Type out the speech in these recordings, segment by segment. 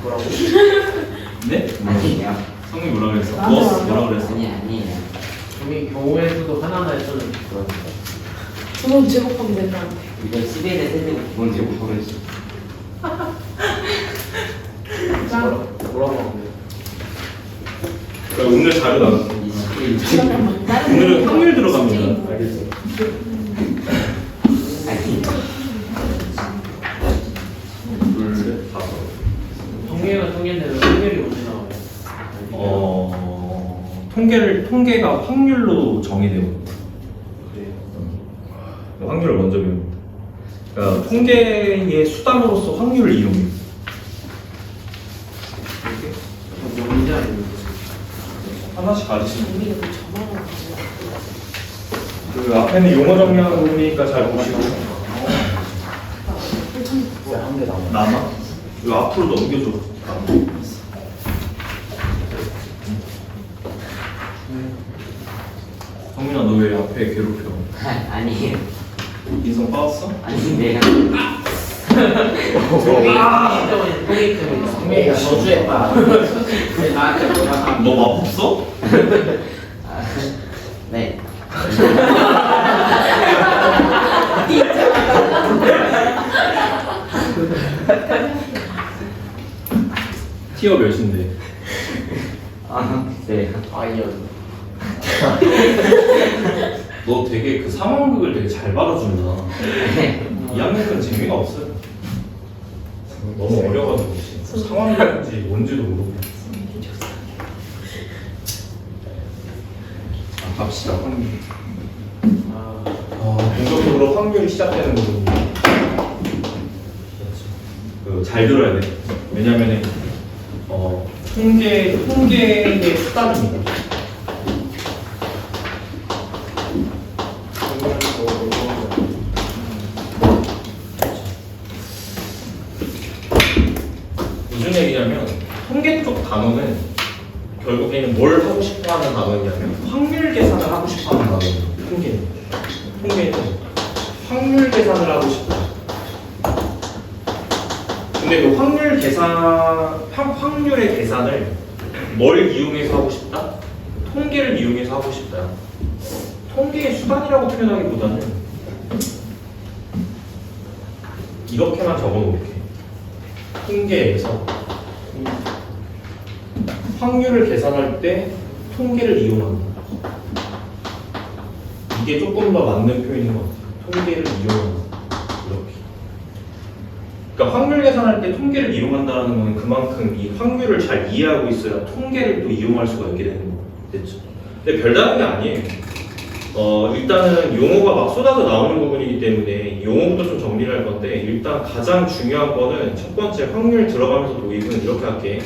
뭐라고? 네? 아니에요. 성이 뭐라 그랬어? 나한테 뭐? 말해. 뭐라 그랬어? 아니에요. 저기 경우에서도 하나하나 했었는데 두번 제곱하게 된다는데. 이거 11에 세대고 두번 제곱하겠지. 뭐라고 하는데? 그러니까 오늘 자료 나왔어. 잠깐만. 다른 오늘은 거 확률 들어갑니다. 진짜 알겠어. 아니. 둘, 셋, 다섯. 통계가 통계인데 확률이 언제 나와요? 통계가 확률로 정의되고 그래요. 확률을 먼저 배웁니다. 그러니까 통계의 수단으로서 확률을 이용해요. 이렇게 뭔지 알고 하나씩 가르치면 우리가 그 전화로 가지고. 그 앞에는 용어 정리하는 부분이니까 잘 보시고 한개 남아. 남아? 이거 앞으로 넘겨줘. 성민아 너 왜 앞에 괴롭혀? 아니에요. 인성 빠졌어? 아닌데요. 통계 때문에 성명이가 저주했다. 왜 나한테 뭐라? 너 마법써? 아, 네. 티어 몇인데? 아, 네. 아이언. 너 되게 그 상황극을 되게 잘 받아준다. 네. 2학년은 재미가 없어요. 너무 어려가지고 지금 상황극인지 뭔지도 모르고. 갑시다 확률. 본격적으로 확률이 시작되는 부분이 잘 들어야 돼. 왜냐면은 통계의 수단입니다. 무슨 얘기냐면 통계 쪽 단어는 결국에는 뭘 하고 싶어하는 단어냐면 확률 계산을 하고 싶어하는 단어예요. 통계는 확률 계산을 하고 싶다. 근데 그 확률의 계산을 뭘 이용해서 하고 싶다? 통계를 이용해서 하고 싶다. 통계의 수단이라고 표현하기보다는 이렇게만 적어놓을게. 통계에서 확률을 계산할 때 통계를 이용한다. 이게 조금 더 맞는 표현인 것 같아요. 통계를 이용한다. 이렇게. 그러니까 확률 계산할 때 통계를 이용한다는 건 그만큼 이 확률을 잘 이해하고 있어야 통계를 또 이용할 수가 있게 되는 거 됐죠? 근데 별다른 게 아니에요. 일단은 용어가 막 쏟아져 나오는 부분이기 때문에 용어부터 좀 정리를 할 건데 일단 가장 중요한 거는 첫 번째 확률 들어가면서 도입은 이렇게 할게.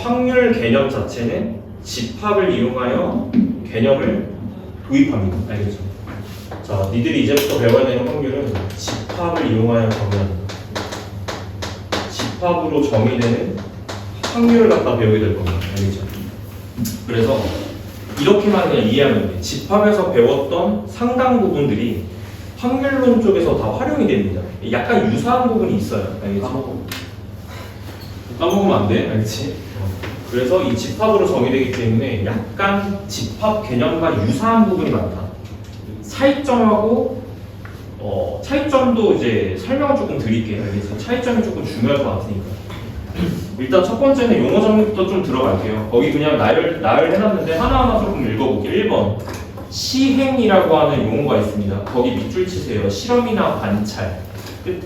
확률 개념 자체는 집합을 이용하여 개념을 도입합니다. 알겠죠? 자, 니들이 이제부터 배워야 되는 확률은 집합을 이용하여 정의한다. 집합으로 정의되는 확률을 갖다 배우게 될 겁니다. 알겠죠? 그래서 이렇게만 그냥 이해하면 돼. 집합에서 배웠던 상당 부분들이 확률론 쪽에서 다 활용이 됩니다. 약간 유사한 부분이 있어요. 알겠죠? 까먹으면 안 돼. 알겠지? 그래서 이 집합으로 정의되기 때문에 약간 집합 개념과 유사한 부분이 많다. 차이점하고 차이점도 이제 설명을 조금 드릴게요. 알겠죠? 차이점이 조금 중요할 것 같으니까. 일단 첫 번째는 용어 정리부터 좀 들어갈게요. 거기 그냥 나열 해놨는데 하나하나 조금 읽어볼게요. 1번 시행이라고 하는 용어가 있습니다. 거기 밑줄 치세요. 실험이나 관찰 끝에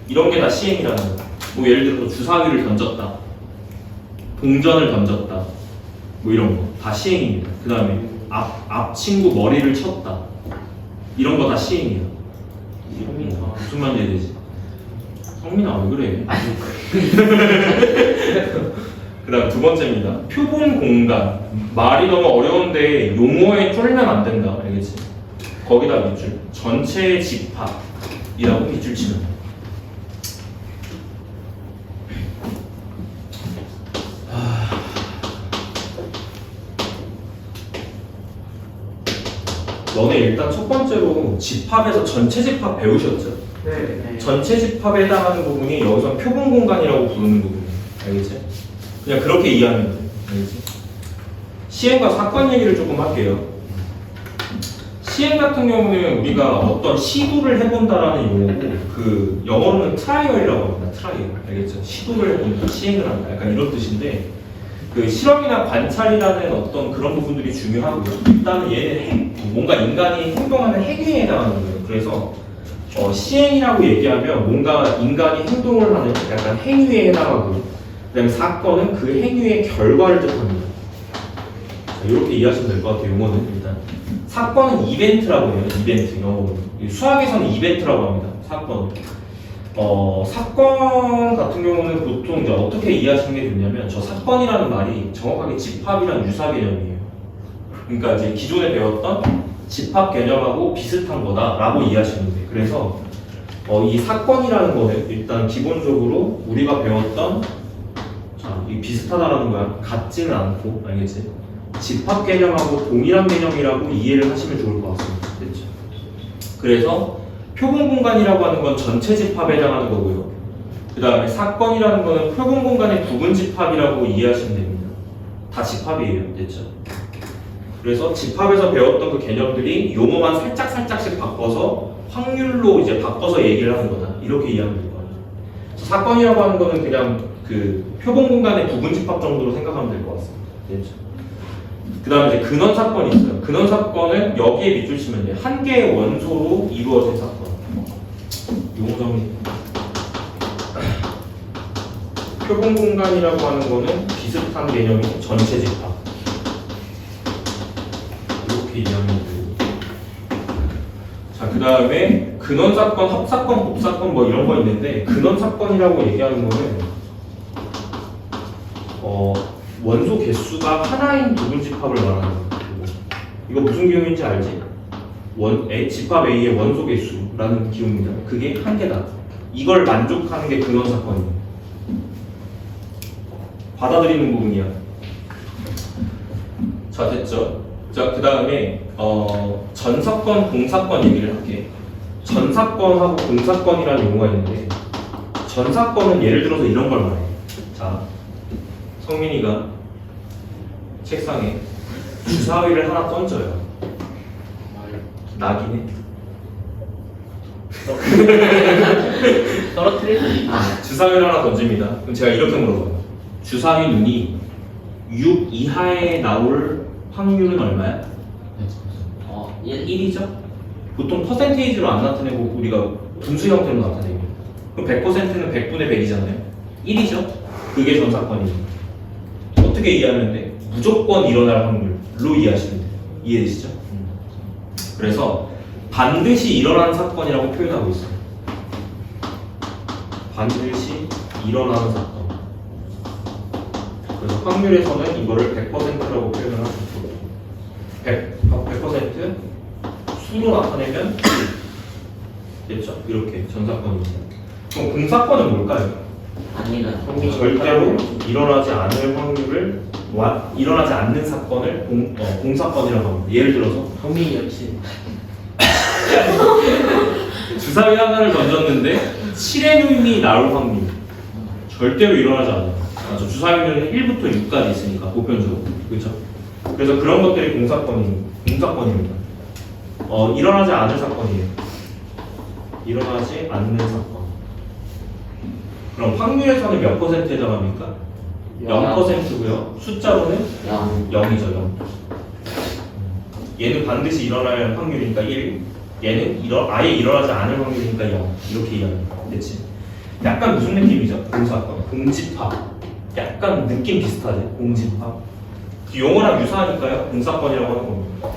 이런 게 다 시행이라는 거. 뭐 예를 들어서 주사위를 던졌다, 동전을 던졌다, 뭐 이런 거 다 시행입니다. 그 다음에 앞 친구 머리를 쳤다, 이런 거 다 시행이야. 성민아 무슨 말인지 되지? 성민아 왜 그래? 그 다음 두 번째입니다. 표본 공간. 말이 너무 어려운데 용어에 쫄면 안 된다. 알겠지? 거기다 밑줄. 전체의 집합이라고 밑줄 치는 거. 너네 일단 첫 번째로 집합에서 전체 집합 배우셨죠? 네. 전체 집합에 해당하는 부분이 여기서 표본 공간이라고 부르는 부분이에요. 알겠지? 그냥 그렇게 이해하면 돼. 알겠지? 시행과 사건 얘기를 조금 할게요. 시행 같은 경우는 우리가 어떤 시도를 해본다라는 용어고, 그 영어로는 트라이얼이라고 합니다. 트라이얼. 알겠죠? 시도를 해본다, 시행을 한다. 약간 이런 뜻인데, 그 실험이나 관찰이라는 어떤 그런 부분들이 중요하고요. 일단은 얘는 뭔가 인간이 행동하는 행위에 해당하는 거예요. 그래서 시행이라고 얘기하면 뭔가 인간이 행동을 하는 약간 행위에 해당하고, 그다음에 사건은 그 행위의 결과를 뜻합니다. 자, 이렇게 이해하시면 될 것 같아요. 용어는 일단 사건은 이벤트라고 해요. 이벤트 영어로. 수학에서는 이벤트라고 합니다. 사건. 사건 같은 경우는 보통 이제 어떻게 이해하시는 게 좋냐면, 저 사건이라는 말이 정확하게 집합이랑 유사 개념이에요. 그러니까 이제 기존에 배웠던 집합 개념하고 비슷한 거다라고 이해하시면 돼요. 그래서 이 사건이라는 거는 일단 기본적으로 우리가 배웠던 이 비슷하다라는 거야. 같지는 않고, 알겠지? 집합 개념하고 동일한 개념이라고 이해를 하시면 좋을 것 같습니다. 됐죠? 그래서 표본 공간이라고 하는 건 전체 집합에 해당하는 거고요. 그 다음에 사건이라는 거는 표본 공간의 부분 집합이라고 이해하시면 됩니다. 다 집합이에요. 됐죠? 그래서 집합에서 배웠던 그 개념들이 용어만 살짝씩 바꿔서 확률로 이제 바꿔서 얘기를 하는 거다. 이렇게 이해하면 될 것 같아요. 사건이라고 하는 거는 그냥 그 표본 공간의 부분 집합 정도로 생각하면 될 것 같습니다. 됐죠? 그 다음에 이제 근원 사건이 있어요. 근원 사건은 여기에 밑줄 치면 돼요. 한 개의 원소로 이루어진 사건. 용성이 표본 공간이라고 하는 거는 비슷한 개념이 전체 집합. 이렇게 이해하면 되고. 자, 그 다음에 근원 사건, 합사건, 곱사건 뭐 이런 거 있는데, 근원 사건이라고 얘기하는 거는 원소 개수가 하나인 부분 집합을 말하는 거예요. 이거 무슨 기호인지 알지? 집합 A의 원소 개수라는 기호입니다. 그게 한 개다. 이걸 만족하는 게 근원 사건이에요. 받아들이는 부분이야. 자, 됐죠? 자, 그 다음에 전사건, 공사건 얘기를 할게. 전사건하고 공사건이라는 용어가 있는데, 전사건은 예를 들어서 이런 걸 말해. 자, 성민이가 책상에 주사위를 하나 던져요. 낙이네. 떨어뜨리는 주사위를 하나 던집니다. 그럼 제가 이렇게 물어봐요. 주사위 눈이 6 이하에 나올 확률은 얼마야? 1이죠? 보통 퍼센테이지로 안 나타내고 우리가 분수 형태로 나타내고, 그럼 100%는 100분의 100이잖아요. 1이죠? 그게 전사건입니다. 어떻게 이해하면 돼? 무조건 일어날 확률로 이해하시면 돼요. 이해되시죠? 그래서 반드시 일어나는 사건이라고 표현하고 있어요. 반드시 일어나는 사건. 그래서 확률에서는 이거를 100%라고 표현을 하고 있어요. 100% 수로 나타내면 됐죠? 이렇게 전사건입니다. 그럼 공사건은 뭘까요? 아니가 절대로 일어나지 않을 확률을 일어나지 않는 사건을 공사건이라고 합니다. 예를 들어서 성민이 역시 주사위 하나를 던졌는데 7의 눈이 나올 확률 절대로 일어나지 않아요. 맞죠? 주사위는 1부터 6까지 있으니까 보편적으로. 그렇죠? 그래서 그런 것들이 공사건입니다. 일어나지 않을 사건이에요. 일어나지 않는 사건. 그럼 확률에서는 몇 퍼센트에 해당합니까? 0%고요. 숫자로는 0이죠. 0. 얘는 반드시 일어날 확률이니까 1. 얘는 아예 일어나지 않을 확률이니까 0. 이렇게 이해합니다. 됐지? 약간 무슨 느낌이죠? 공사건. 공집합. 약간 느낌 비슷하지? 공집합. 그 용어랑 유사하니까요. 공사건이라고 하는 겁니다.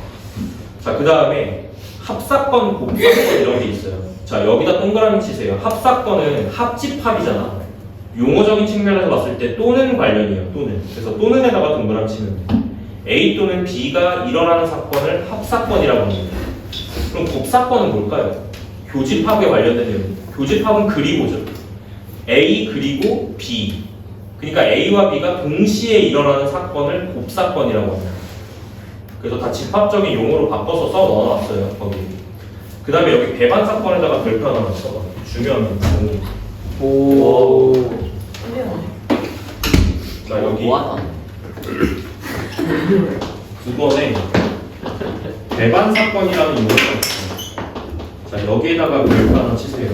자, 그 다음에 합사건, 곱사건 이런 게 있어요. 자, 여기다 동그라미 치세요. 합사건은 합집합이잖아. 용어적인 측면에서 봤을 때 또는 관련이에요. 또는. 그래서 또는에다가 동그라미 치면 돼. A 또는 B가 일어나는 사건을 합사건이라고 합니다. 그럼 곱사건은 뭘까요? 교집합에 관련된 내용입니다. 교집합은 그리고죠. A 그리고 B. 그러니까 A와 B가 동시에 일어나는 사건을 곱사건이라고 합니다. 그래서 다 집합적인 용어로 바꿔서 써 넣어놨어요. 거기. 그 다음에 여기 배반 사건에다가 별표 하나 써봐. 중요한 부분. 오. 뭐하던 9번에 배반 사건이라는 용어가 있어요. 자, 여기에다가 별표 하나 치세요.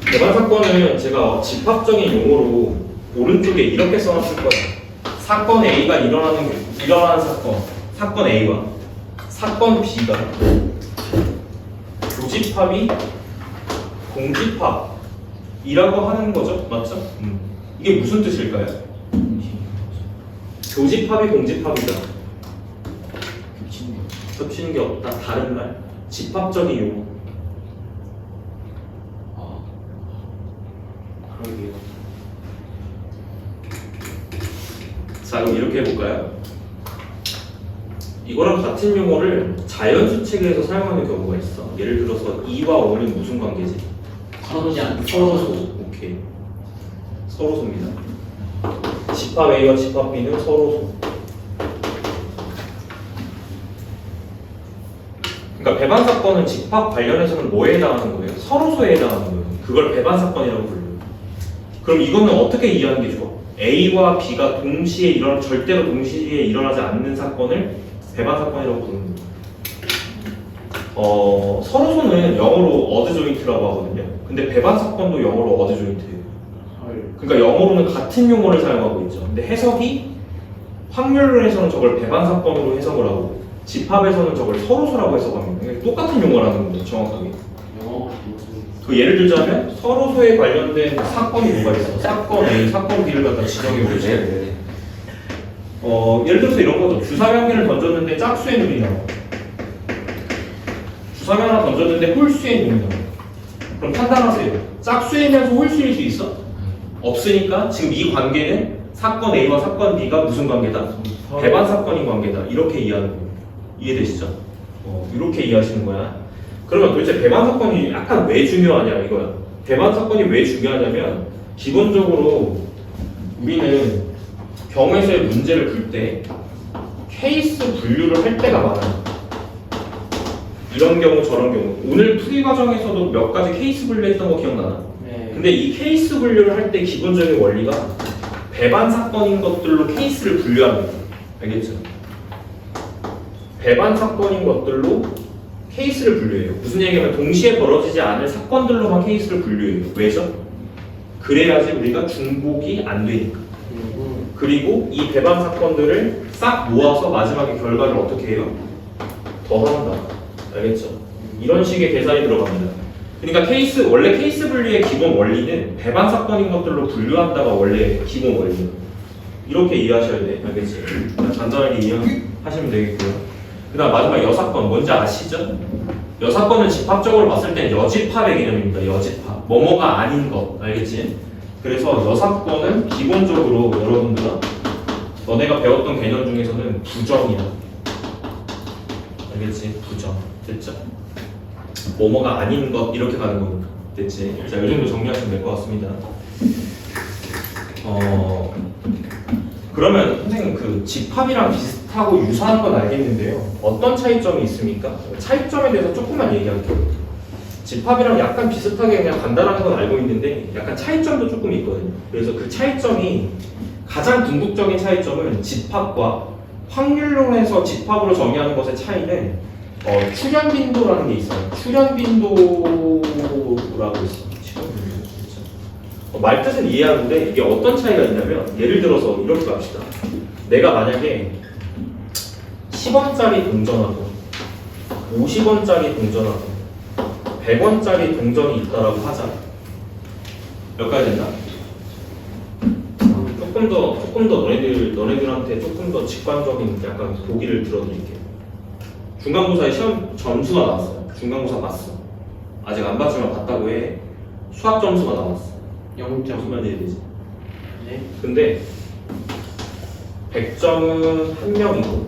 배반 사건은 제가 집합적인 용어로 오른쪽에 이렇게 써놨을 거예요. 사건 A가 일어나는 사건 A와 사건 B가 교집합이 공집합이라고 하는 거죠, 맞죠? 이게 무슨 뜻일까요? 교집합이 공집합이다. 겹치는 게 없다. 다른 말. 집합적인 용어. 그러게요. 자, 그럼 이렇게 해볼까요? 이거랑 같은 용어를 자연수 체계에서 사용하는 경우가 있어. 예를 들어서 2와 5는 무슨 관계지? 서로소. 오케이. 서로소입니다. 집합 A와 집합 B는 서로소. 그러니까 배반 사건은 집합 관련해서는 뭐에 해당하는 거예요? 서로소에 해당하는 거예요. 그걸 배반 사건이라고 불러요. 그럼 이거는 어떻게 이해하는 게 좋아? A와 B가 절대로 동시에 일어나지 않는 사건을 배반 사건이라고 부르는 거예요. 서로소는 영어로 어드 조인트라고 하거든요. 근데 배반 사건도 영어로 어드 조인트예요. 그러니까 영어로는 같은 용어를 사용하고 있죠. 근데 해석이 확률론에서는 저걸 배반 사건으로 해석을 하고 집합에서는 저걸 서로소라고 해석합니다. 그러니까 똑같은 용어라는 거예요, 정확하게. 그 예를 들자면 서로소에 관련된 사건이 뭐가 있어? 사건 A, 사건 B를 갖다 지정해 보죠. 예를 들어서 이런 거죠. 주사위 한 개를 던졌는데 짝수의 눈이 나와. 주사위 하나 던졌는데 홀수의 눈이 나와. 그럼 판단하세요. 짝수이면서 홀수일 수 있어? 없으니까 지금 이 관계는 사건 A와 사건 B가 무슨 관계다? 배반 사건인 관계다. 이렇게 이해하는 거예요. 이해되시죠? 이렇게 이해하시는 거야. 그러면 도대체 배반 사건이 약간 왜 중요하냐 이거야. 배반 사건이 왜 중요하냐면 기본적으로 우리는 경우에서의 문제를 풀 때 케이스 분류를 할 때가 많아요. 이런 경우 저런 경우. 오늘 풀이 과정에서도 몇 가지 케이스 분류했던 거 기억나나? 네. 근데 이 케이스 분류를 할 때 기본적인 원리가 배반 사건인 것들로 케이스를 분류합니다. 알겠죠? 배반 사건인 것들로 케이스를 분류해요. 무슨 얘기냐면 동시에 벌어지지 않을 사건들로만 케이스를 분류해요. 왜죠? 그래야지 우리가 중복이 안 되니까. 그리고 이 배반 사건들을 싹 모아서 마지막에 결과를 어떻게 해요? 더한다. 알겠죠? 이런 식의 계산이 들어갑니다. 그러니까 원래 케이스 분류의 기본 원리는 배반 사건인 것들로 분류한다가 원래 기본 원리예요. 이렇게 이해하셔야 돼. 알겠지? 간단하게 이해하시면 되겠고요. 그 다음 마지막 여사건 뭔지 아시죠? 여사건은 집합적으로 봤을 땐 여집합의 개념입니다. 여집합. 뭐뭐가 아닌 것. 알겠지? 그래서 여사건은 기본적으로 여러분들아 너네가 배웠던 개념 중에서는 부정이야. 알겠지? 부정. 됐죠? 뭐뭐가 아닌 것 이렇게 가는 거니까. 됐지? 자, 이 정도 정리하시면 될 것 같습니다. 그러면 선생님 그 집합이랑 비슷하고 유사한 건 알겠는데요. 어떤 차이점이 있습니까? 차이점에 대해서 조금만 얘기할게요. 집합이랑 약간 비슷하게 그냥 간단한 건 알고 있는데 약간 차이점도 조금 있거든요. 그래서 그 차이점이 가장 궁극적인 차이점은 집합과 확률론에서 집합으로 정의하는 것의 차이는 출현 빈도라는 게 있어요. 출현 빈도라고 있어요. 말 뜻은 이해하는데 이게 어떤 차이가 있냐면 예를 들어서 이렇게 갑시다. 내가 만약에 10원짜리 동전하고 50원짜리 동전하고 100원짜리 동전이 있다라고 하자. 몇 가지 된다? 조금 더 너네들한테 조금 더 직관적인 약간 보기를 들어드릴게요. 중간고사에 시험 점수가 나왔어요. 중간고사 봤어. 아직 안 봤지만 봤다고 해. 수학 점수가 나왔어. 0점. 무슨 말이 되지? 네. 근데 100점은 1명이고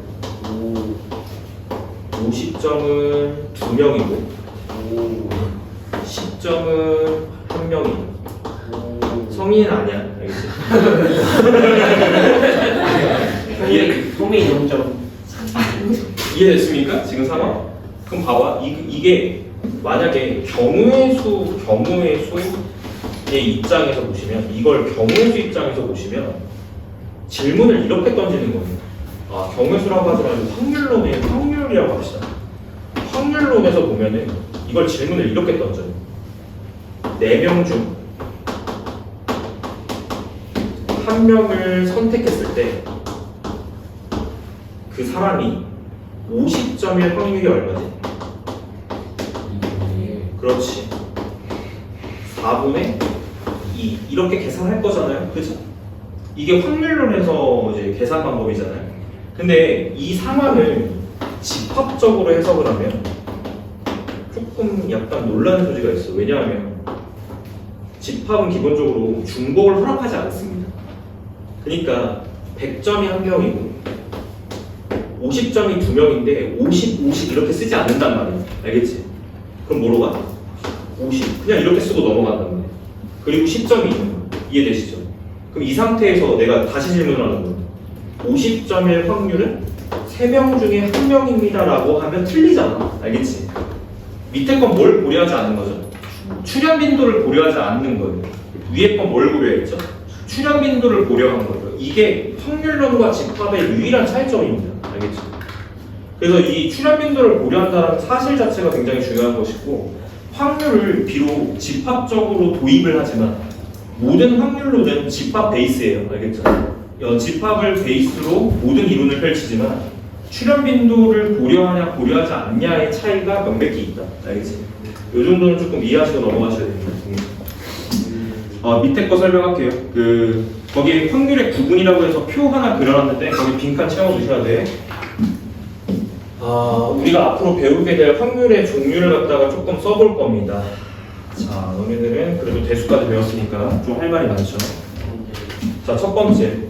50점은 2명이고 10점은 1명이고 성인은 아니야. 알겠지? 소미 0점. 이해됐습니까? 지금 상황? 그럼 봐봐. 이게 만약에 경우의 수 입장에서 보시면 이걸 경우의 수 입장에서 보시면 질문을 이렇게 던지는 거예요. 아, 경우의 수라고 하지 말고 확률론의 확률이라고 합시다. 확률론에서 보면은 이걸 질문을 이렇게 던져요. 4명 중 1명을 선택했을 때 그 사람이 50점일 확률이 얼마지? 그렇지. 4분의 2 이렇게 계산할 거잖아요. 그죠? 이게 확률론에서 이제 계산 방법이잖아요. 근데 이 상황을 집합적으로 해석을 하면 조금 약간 논란의 소지가 있어. 왜냐하면 집합은 기본적으로 중복을 허락하지 않습니다. 그러니까 100점이 1명이고 50점이 2명인데 50, 50 이렇게 쓰지 않는단 말이야. 알겠지? 그럼 뭐로 가? 50 그냥 이렇게 쓰고 넘어간단 말이야. 그리고 10점이 있는 거야. 이해되시죠? 그럼 이 상태에서 내가 다시 질문을 하는 거야. 50점일 확률은 3명 중에 1명입니다 라고 하면 틀리잖아. 알겠지? 밑에 건 뭘 고려하지 않는 거죠? 출현 빈도를 고려하지 않는 거예요. 위에 건 뭘 고려했죠? 출현 빈도를 고려한 거예요. 이게 확률론과 집합의 유일한 차이점입니다. 알겠죠? 그래서 이 출현 빈도를 고려한다는 사실 자체가 굉장히 중요한 것이고 확률을 비록 집합적으로 도입을 하지만 모든 확률론은 집합 베이스예요. 알겠죠? 집합을 베이스로 모든 이론을 펼치지만 출현 빈도를 고려하냐 고려하지 않냐의 차이가 명백히 있다. 알겠지? 이 정도는 조금 이해하시고 넘어가셔야 됩니다. 밑에 거 설명할게요. 거기에 확률의 구분이라고 해서 표 하나 그려놨는데 거기 빈칸 채워주셔야 돼. 우리가 앞으로 배우게 될 확률의 종류를 갖다가 조금 써볼 겁니다. 자, 너희들은 그래도 대수까지 배웠으니까 좀 할 말이 많죠. 자, 첫 번째.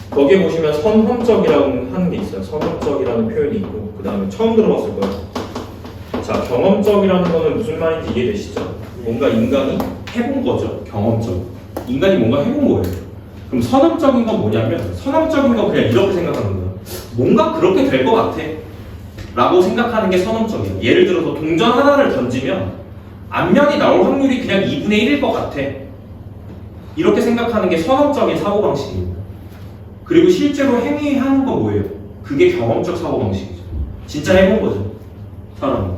거기에 보시면 선험적이라고 하는 게 있어요. 선험적이라는 표현이 있고 그 다음에 처음 들어봤을 거예요. 자, 경험적이라는 거는 무슨 말인지 이해되시죠? 뭔가 인간이 해본 거죠. 경험적. 인간이 뭔가 해본 거예요. 그럼 선험적인 건 뭐냐면 선험적인 건 그냥 이렇게 생각하는 거예요. 뭔가 그렇게 될 것 같아 라고 생각하는 게 선험적이에요. 예를 들어서 동전 하나를 던지면 앞면이 나올 확률이 그냥 2분의 1일 것 같아. 이렇게 생각하는 게 선험적인 사고방식입니다. 그리고 실제로 행위하는 건 뭐예요? 그게 경험적 사고방식이죠. 진짜 해본 거죠. 사람은.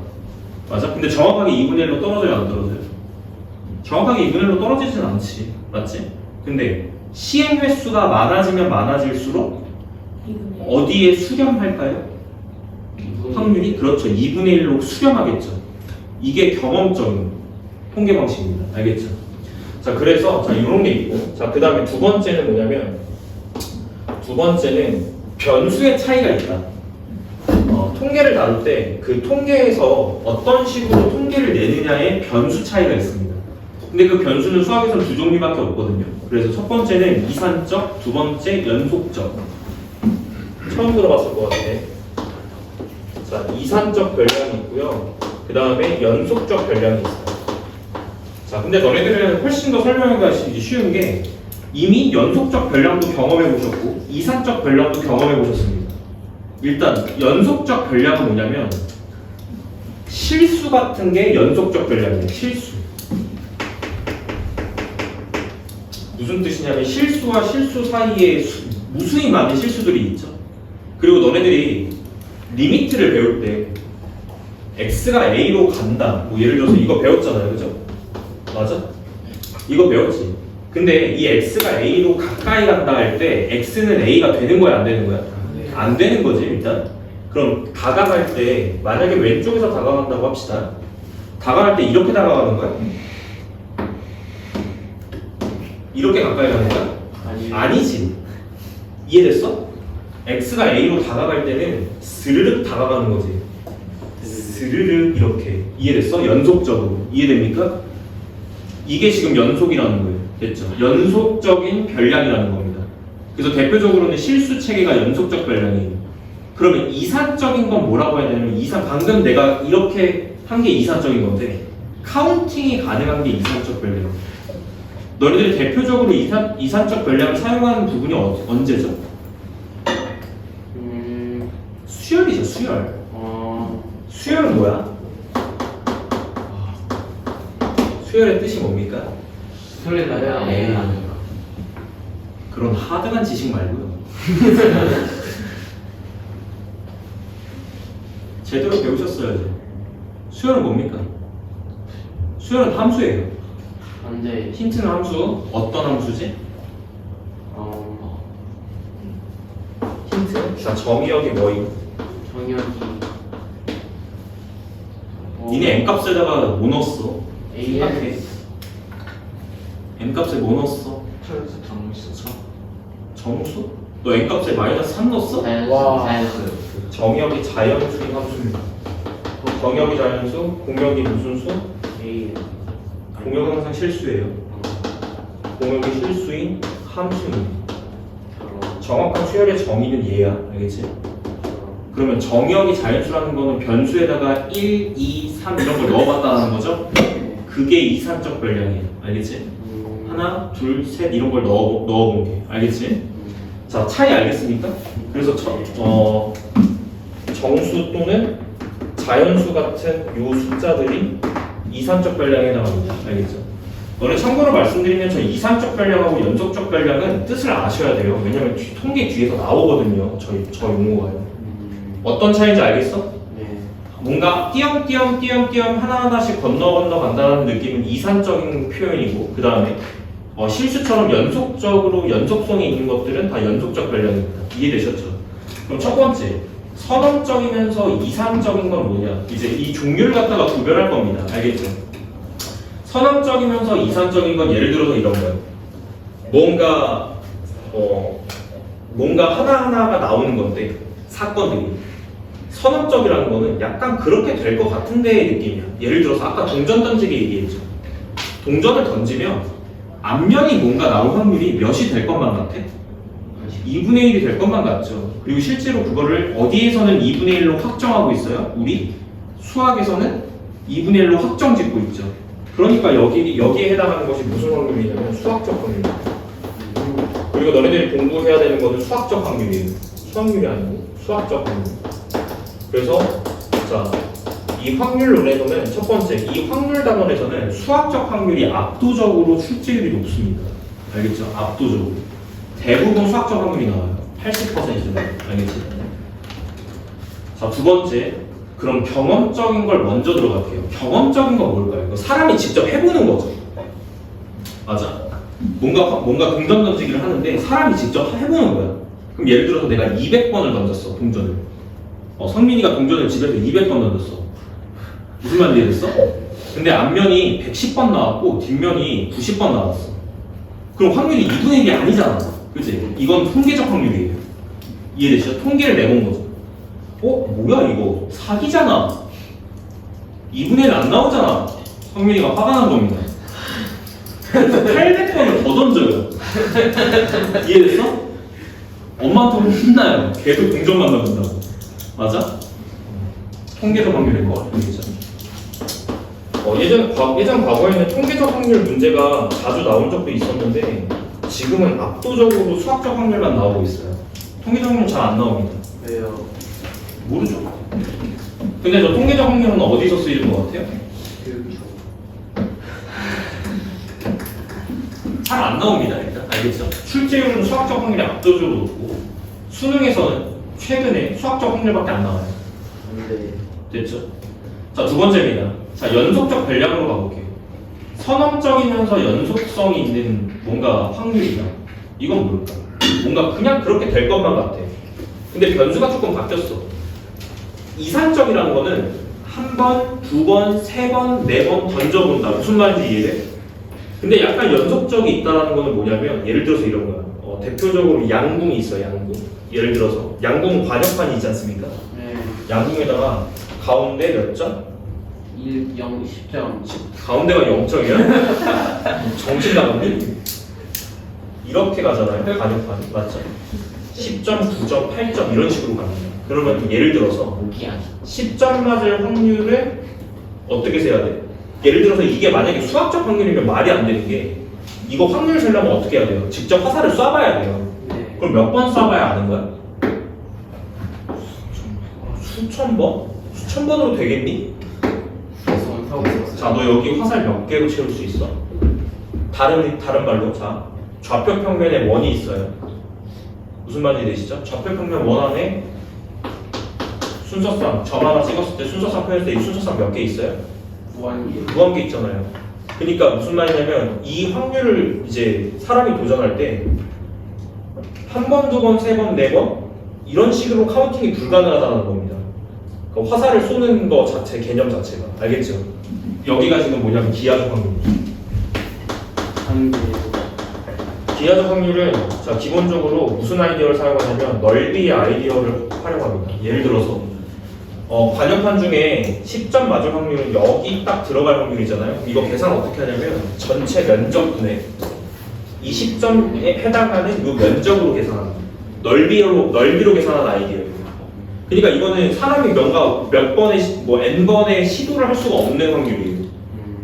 맞아? 근데 정확하게 2분의 1로 떨어져요? 안 떨어져요? 정확하게 2분의 1로 떨어지진 않지. 맞지? 근데 시행 횟수가 많아지면 많아질수록 어디에 수렴할까요? 확률이? 그렇죠. 2분의 1로 수렴하겠죠. 이게 경험적인 통계 방식입니다. 알겠죠? 자, 그래서 이런 게 있고, 자, 그 다음에 두 번째는 뭐냐면, 두 번째는 변수의 차이가 있다. 통계를 다룰 때 그 통계에서 어떤 식으로 통계를 내느냐의 변수 차이가 있습니다. 근데 그 변수는 수학에서는 두 종류밖에 없거든요. 그래서 첫 번째는 이산적, 두 번째 연속적. 처음 들어봤을 것 같아. 자, 이산적 변량이 있고요. 그 다음에 연속적 변량이 있어요. 자, 근데 너네들은 훨씬 더 설명하기 쉬운 게 이미 연속적 변량도 경험해 보셨고 이산적 변량도 경험해 보셨습니다. 일단 연속적 변량은 뭐냐면 실수 같은 게 연속적 변량이에요. 실수. 무슨 뜻이냐면 실수와 실수 사이에 무수히 많은 실수들이 있죠. 그리고 너네들이 리미트를 배울 때 x가 a로 간다. 뭐 예를 들어서 이거 배웠잖아요. 그죠? 맞아? 이거 배웠지. 근데 이 x가 a로 가까이 간다 할 때 x는 a가 되는 거야? 안 되는 거야? 안 되는 거지 일단. 그럼 다가갈 때 만약에 왼쪽에서 다가간다고 합시다. 다가갈 때 이렇게 다가가는 거야? 이렇게 가까이 가는 거야? 아니지. 이해됐어? x가 a로 다가갈 때는 스르륵 다가가는 거지. 스르륵 이렇게. 이해됐어? 연속적으로. 이해됩니까? 이게 지금 연속이라는 거예요. 됐죠? 연속적인 변량이라는 겁니다. 그래서 대표적으로는 실수 체계가 연속적 변량이에요. 그러면 이산적인 건 뭐라고 해야 되냐면 방금 내가 이렇게 한 게 이산적인 건데 카운팅이 가능한 게 이산적 변량. 너희들이 대표적으로 이산적 변량을 사용하는 부분이 언제죠? 수열이죠, 수열. 수열은 뭐야? 수열의 뜻이 뭡니까? 소리 나요? 매일 하는 거. 그런 하드한 지식 말고요. 제대로 배우셨어야죠. 수열은 뭡니까? 수열은 함수예요. 근데 힌트는 함수. 어떤 함수지? 힌트? 자, 정의역이 뭐임? 정의역이 니네 n값에다가 뭐 넣었어? AF n값에 뭐 넣었어? 정수? 너 n값에 마이너스 3 넣었어? 와. 자연수. 정의역이 자연수인 함수입니다. 정의역이 자연수, 공역이 무슨 수? A 공역은 항상 실수예요. 공역이 실수인 함수입니다. 정확한 수열의 정의는 얘야. 알겠지? 그러면 정의역이 자연수라는 거는 변수에다가 1, 2, 3 이런 걸 넣어봤다는 거죠? 그게 이산적 변량이에요. 알겠지? 하나, 둘, 셋 이런 걸 넣어본 게. 알겠지? 자, 차이 알겠습니까? 그래서 정수 또는 자연수 같은 요 숫자들이 이산적 변량에 해당합니다. 알겠죠? 너네 참고로 말씀드리면 저 이산적 변량하고 연속적 변량은 뜻을 아셔야 돼요. 왜냐면 통계 뒤에서 나오거든요. 저 용어가요. 어떤 차이인지 알겠어? 네. 뭔가 띄엄띄엄 하나하나씩 건너 간다는 느낌은 이산적인 표현이고 그 다음에 실수처럼 연속적으로 연속성이 있는 것들은 다 연속적 변량입니다. 이해되셨죠? 그럼 첫 번째 선언적이면서 이산적인 건 뭐냐? 이제 이 종류를 갖다가 구별할 겁니다. 알겠죠? 선언적이면서 이산적인 건 예를 들어서 이런 거예요. 뭔가 하나하나가 나오는 건데 사건들이 선언적이라는 거는 약간 그렇게 될 것 같은데의 느낌이야. 예를 들어서 아까 동전 던지기 얘기했죠. 동전을 던지면 앞면이 뭔가 나올 확률이 몇이 될 것만 같아? 2분의 1이 될 것만 같죠. 그리고 실제로 그거를 어디에서는 2분의 1로 확정하고 있어요? 우리 수학에서는 2분의 1로 확정 짓고 있죠. 그러니까 여기에 해당하는 것이 무슨 확률이냐면 수학적 확률이에요. 그리고 너네들이 공부해야 되는 것은 수학적 확률이에요. 수학률이 아니고 수학적 확률. 그래서 자, 이 확률론에서는 첫 번째 이 확률 단원에서는 수학적 확률이 압도적으로 출제율이 높습니다. 알겠죠? 압도적으로. 대부분 수학적 확률이 나와요. 80%는. 알겠지? 자, 두 번째. 그럼 경험적인 걸 먼저 들어갈게요. 경험적인 건 뭘까요? 이거 사람이 직접 해보는 거죠. 맞아. 뭔가 동전 던지기를 하는데 사람이 직접 해보는 거야. 그럼 예를 들어서 내가 200번을 던졌어, 동전을. 성민이가 동전을 집에서 200번 던졌어. 무슨 말인지 이해됐어? 근데 앞면이 110번 나왔고 뒷면이 90번 나왔어. 그럼 확률이 2분의 1이 아니잖아. 그치? 이건 통계적 확률이에요. 이해되시죠? 통계를 내본 거죠. 뭐야 이거 사기잖아. 2분의 1 안 나오잖아. 성민이가 화가 난 겁니다. 800번을 더 던져요. 이해됐어? 엄마한테 혼나요. 계속 동전만 던진다고. 맞아? 통계적 확률일 것 같아요. 예전 과거에는 통계적 확률 문제가 자주 나온 적도 있었는데 지금은 압도적으로 수학적 확률만 나오고 있어요. 통계적 확률 잘 안 나옵니다. 왜요? 모르죠. 근데 저 통계적 확률은 어디서 쓰이는 것 같아요? 잘 안 나옵니다. 일단 알겠죠? 출제율은 수학적 확률이 압도적으로 높고 수능에서는 최근에 수학적 확률밖에 안 나와요. 근데 됐죠? 자, 두 번째입니다. 자, 연속적 변량으로 가볼게요. 선언적이면서 연속성이 있는 뭔가 확률이다. 이건 뭘까? 뭔가 그냥 그렇게 될 것만 같아. 근데 변수가 조금 바뀌었어. 이산적이라는 거는 한 번, 두 번, 세 번, 네 번 던져본다. 무슨 말인지 이해돼? 근데 약간 연속적이 있다는 거는 뭐냐면 예를 들어서 이런 거야. 대표적으로 양궁이 있어요. 양궁. 예를 들어서 양궁 관역판이 있지 않습니까? 네. 양궁에다가 가운데 몇 점? 1, 0, 10점. 가운데가 0점이야? 정신 나갔니? 이렇게 가잖아요. 관역판이. 맞죠? 10점, 9점, 8점 이런 식으로 갑니다. 그러면 예를 들어서 무기야. 10점 맞을 확률을 어떻게 세야 돼? 예를 들어서 이게 만약에 수학적 확률이면 말이 안 되는 게 이거 확률 세려면 어떻게 해야 돼요? 직접 화살을 쏴봐야 돼요. 네. 그럼 몇 번 쏴봐야 아는 거야? 수천 번? 수천 번으로 되겠니? 그래서 하고 있었어요. 자, 너 여기 화살 몇 개로 채울 수 있어? 다른 말로 자 좌표 평면에 원이 있어요. 무슨 말인지 되시죠? 좌표 평면 원 안에 순서상 점 하나 찍었을 때 순서상 표현할 때 이 순서상 몇 개 있어요? 무한계. 무한개 있잖아요. 그러니까 무슨 말이냐면 이 확률을 이제 사람이 도전할 때 한 번, 두 번, 세 번, 네 번 이런 식으로 카운팅이 불가능하다는 겁니다. 그러니까 화살을 쏘는 거 자체 개념 자체가 알겠죠? 여기가 지금 뭐냐면 기하적 확률. 기하적 확률은 자 기본적으로 무슨 아이디어를 사용하냐면 넓이의 아이디어를 활용합니다. 예를 들어서 관역판 중에 10점 맞을 확률은 여기 딱 들어갈 확률이잖아요. 이거 계산 어떻게 하냐면 전체 면적분의 이 10점에 해당하는 이 면적으로 계산합니다. 넓이로 계산한 아이디어예요. 그러니까 이거는 사람이 몇 번의 뭐 n번의 시도를 할 수가 없는 확률이에요.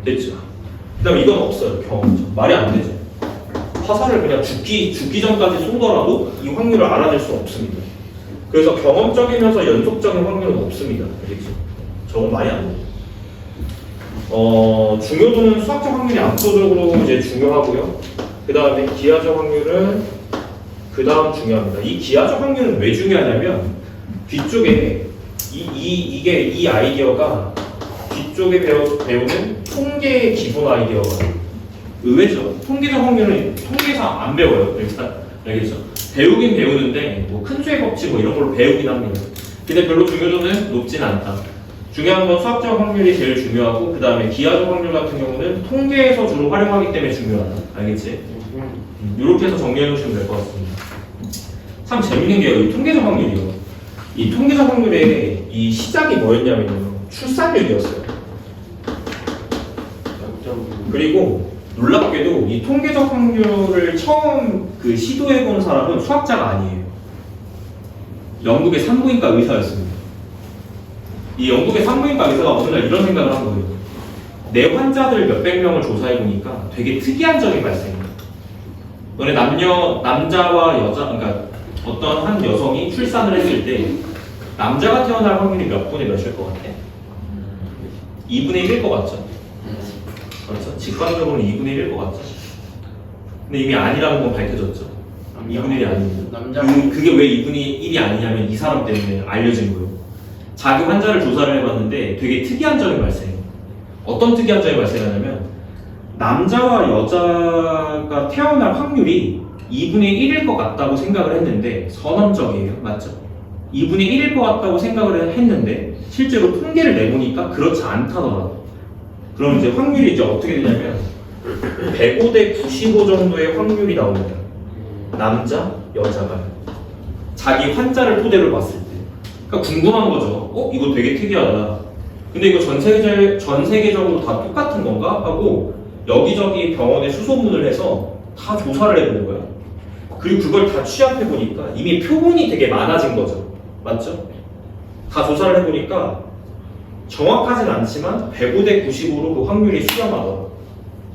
됐죠? 그다음 이건 없어요. 경험적 말이 안 되죠. 화살을 그냥 죽기 전까지 쏘더라도 이 확률을 알아낼 수 없습니다. 그래서 경험적이면서 연속적인 확률은 없습니다. 알겠죠? 저건 말이 안 돼요. 중요도는 수학적 확률이 압도적으로 이제 중요하고요. 그 다음에 기하적 확률은 그 다음 중요합니다. 이 기하적 확률은 왜 중요하냐면 뒤쪽에 이 아이디어가 뒤쪽에 배우는 통계의 기본 아이디어가 의외죠. 통계적 확률은 통계에서 안 배워요. 일단 알겠죠? 배우긴 배우는데 뭐 큰 수의 법칙 뭐 이런 걸로 배우긴 합니다. 근데 별로 중요도는 높진 않다. 중요한 건 수학적 확률이 제일 중요하고 그 다음에 기하적 확률 같은 경우는 통계에서 주로 활용하기 때문에 중요하다. 알겠지? 이렇게 해서 정리해 놓으시면 될 것 같습니다. 참 재밌는 게요. 이 통계적 확률이요. 이 통계적 확률의 이 시작이 뭐였냐면요. 출산율이었어요. 그리고 놀랍게도 이 통계적 확률을 처음 시도해 본 사람은 수학자가 아니에요. 영국의 산부인과 의사였습니다. 이 영국의 산부인과 의사가 어느 날 이런 생각을 한 거예요. 내 환자들 몇백 명을 조사해 보니까 되게 특이한 점이 발생해요. 너네 남자와 여자, 그러니까 어떤 한 여성이 출산을 했을 때 남자가 태어날 확률이 몇 분의 몇일 것 같아? 2분의 1일 것 같죠? 그렇죠? 직관적으로는 2분의 1일 것 같죠? 근데 이미 아니라는 건 밝혀졌죠? 2분의 1이 아닙니다. 그게 왜 2분의 1이 아니냐면 이 사람 때문에 알려진 거예요. 자기 환자를 조사를 해봤는데 되게 특이한 점이 발생해요. 어떤 특이한 점이 발생하냐면 남자와 여자가 태어날 확률이 2분의 1일 것 같다고 생각을 했는데 선언적이에요. 맞죠? 2분의 1일 것 같다고 생각을 했는데 실제로 통계를 내보니까 그렇지 않다더라고요. 그럼 이제 확률이 이제 어떻게 되냐면 105대 95 정도의 확률이 나옵니다. 남자, 여자가 자기 환자를 토대로 봤을 때. 그러니까 궁금한 거죠. 이거 되게 특이하다. 근데 이거 전 세계적으로 다 똑같은 건가? 하고 여기저기 병원에 수소문을 해서 다 조사를 해보는 거야. 그리고 그걸 다 취합해 보니까 이미 표본이 되게 많아진 거죠. 맞죠? 다 조사를 해보니까 정확하진 않지만 105대 95로 그 확률이 수렴하더라고요.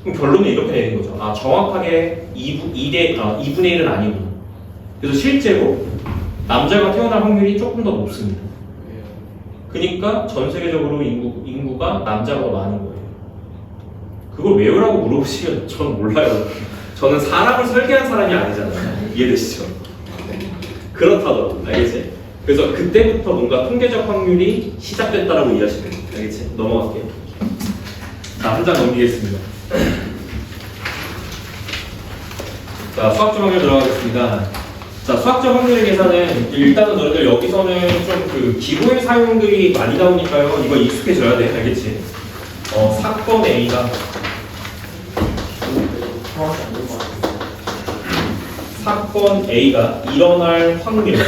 그럼 결론은 이렇게 내는 거죠. 정확하게 2분의 1은 아니구나. 그래서 실제로 남자가 태어날 확률이 조금 더 높습니다. 그러니까 전 세계적으로 인구가 남자가 더 많은 거예요. 그걸 외우라고 물어보시면 저는 몰라요. 저는 사람을 설계한 사람이 아니잖아요. 이해되시죠? 그렇다더라고요. 알겠지? 그래서 그때부터 뭔가 통계적 확률이 시작됐다라고 이해하시면 돼요. 알겠지? 넘어갈게요. 자, 한 장 넘기겠습니다. 자, 수학적 확률 들어가겠습니다. 자, 수학적 확률의 계산은 일단은 너희들 여기서는 좀 기호의 사용들이 많이 나오니까요. 이거 익숙해져야 돼. 알겠지? 사건 A가 일어날 확률.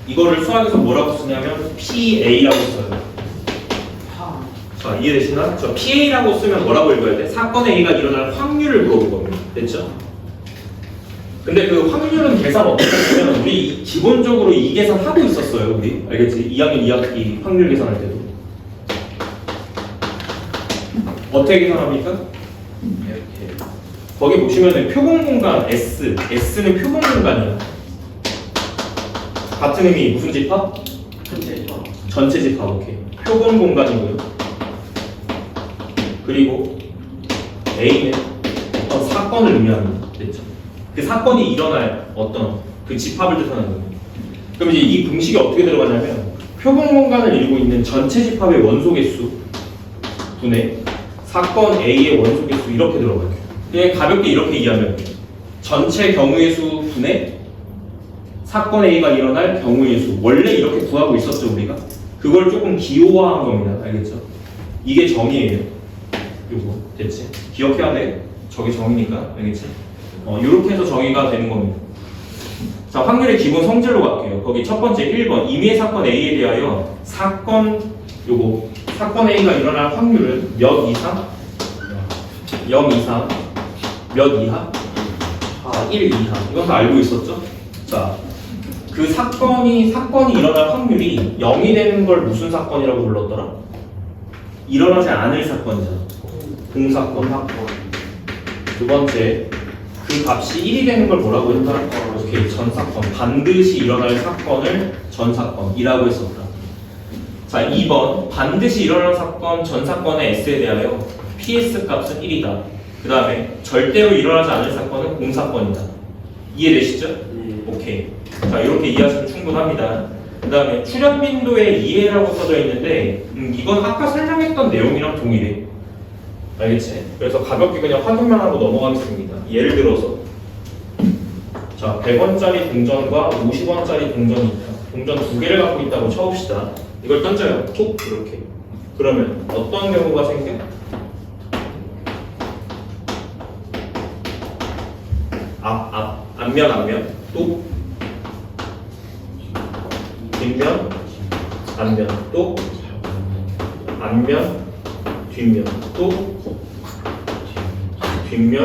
이거를 수학에서 뭐라고 쓰냐면 PA라고 써요. 자, 이해되시나? 저 PA라고 쓰면 뭐라고 읽어야 돼? 사건 A가 일어날 확률을 물어본 겁니다. 됐죠? 근데 그 확률은 계산 어떻게 하냐면 우리 기본적으로 이 계산 하고 있었어요. 우리 알겠지? 2학년 2학기 확률 계산할 때도 어떻게 계산합니까? 이렇게 거기 보시면은 표본 공간 S는 표본 공간이야. 같은 의미 무슨 집합? 전체 집합. 오케이. 표본 공간이고요. 그리고 A는 어떤 사건을 의미합니다. 됐죠? 그 사건이 일어날 어떤 그 집합을 뜻하는 겁니다. 그럼 이제 이 공식이 어떻게 들어가냐면 표본 공간을 이루고 있는 전체 집합의 원소 개수 분의 사건 A의 원소 개수 이렇게 들어가요. 그냥 가볍게 이렇게 이해하면 돼요. 전체 경우의 수 분의 사건 A가 일어날 경우의 수. 원래 이렇게 구하고 있었죠 우리가. 그걸 조금 기호화한 겁니다. 알겠죠? 이게 정의예요. 요거 됐지? 기억해야 돼. 저게 정의니까 알겠지? 요렇게 해서 정의가 되는 겁니다. 자, 확률의 기본 성질로 갈게요. 거기 첫 번째 1번 임의의 사건 A에 대하여 사건 A가 일어날 확률은 몇 이상? 0 이상 몇 이하? 1 이하. 이건 다 알고 있었죠? 자, 그 사건이 일어날 확률이 0이 되는 걸 무슨 사건이라고 불렀더라? 일어나지 않을 사건이잖아. 공사건. 두 번째, 그 값이 1이 되는 걸 뭐라고 했더라? 오케이, 전사건. 반드시 일어날 사건을 전사건이라고 했었다. 자, 2번, 반드시 일어날 사건 전사건의 S에 대하여 PS 값은 1이다. 그 다음에 절대로 일어나지 않을 사건은 공사건이다. 이해되시죠? 오케이. 자, 이렇게 이해하시면 충분합니다. 그 다음에 출현 빈도의 이해라고 써져 있는데 이건 아까 설명했던 내용이랑 동일해. 알겠지? 그래서 가볍게 그냥 확인만 하고 넘어가겠습니다. 예를 들어서 자, 100원짜리 동전과 50원짜리 동전이 있다. 동전 두 개를 갖고 있다고 쳐봅시다. 이걸 던져요. 톡 이렇게. 그러면 어떤 경우가 생겨? 앞면 또 뒷면 앞면 또 앞면 뒷면 또 뒷면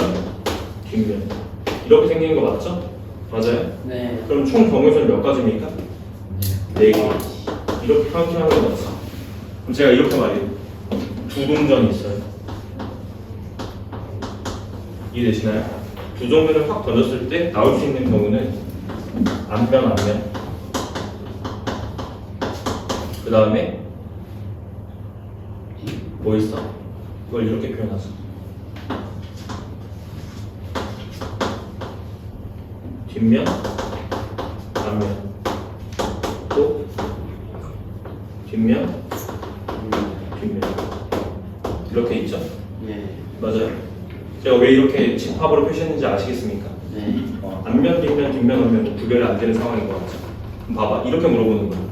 이렇게 생기는 거 맞죠? 맞아요? 네. 그럼 총 경우의 몇 가지입니까? 4개. 이렇게 카운팅하는 거 맞죠? 그럼 제가 이렇게 말해요. 두 동전이 있어요. 이해되시나요? 두 종류를 확 던졌을 때 나올 수 있는 경우는 앞면 그 다음에 뭐 있어? 이걸 이렇게 표현하자. 뒷면 앞면 또 뒷면 이렇게 있죠? 네. 맞아요. 제가 왜 이렇게 집합으로 표시했는지 아시겠습니까? 네. 앞면, 뒷면, 앞면 구별이 안 되는 상황인 것 같죠? 그럼 봐봐, 이렇게 물어보는 거예요.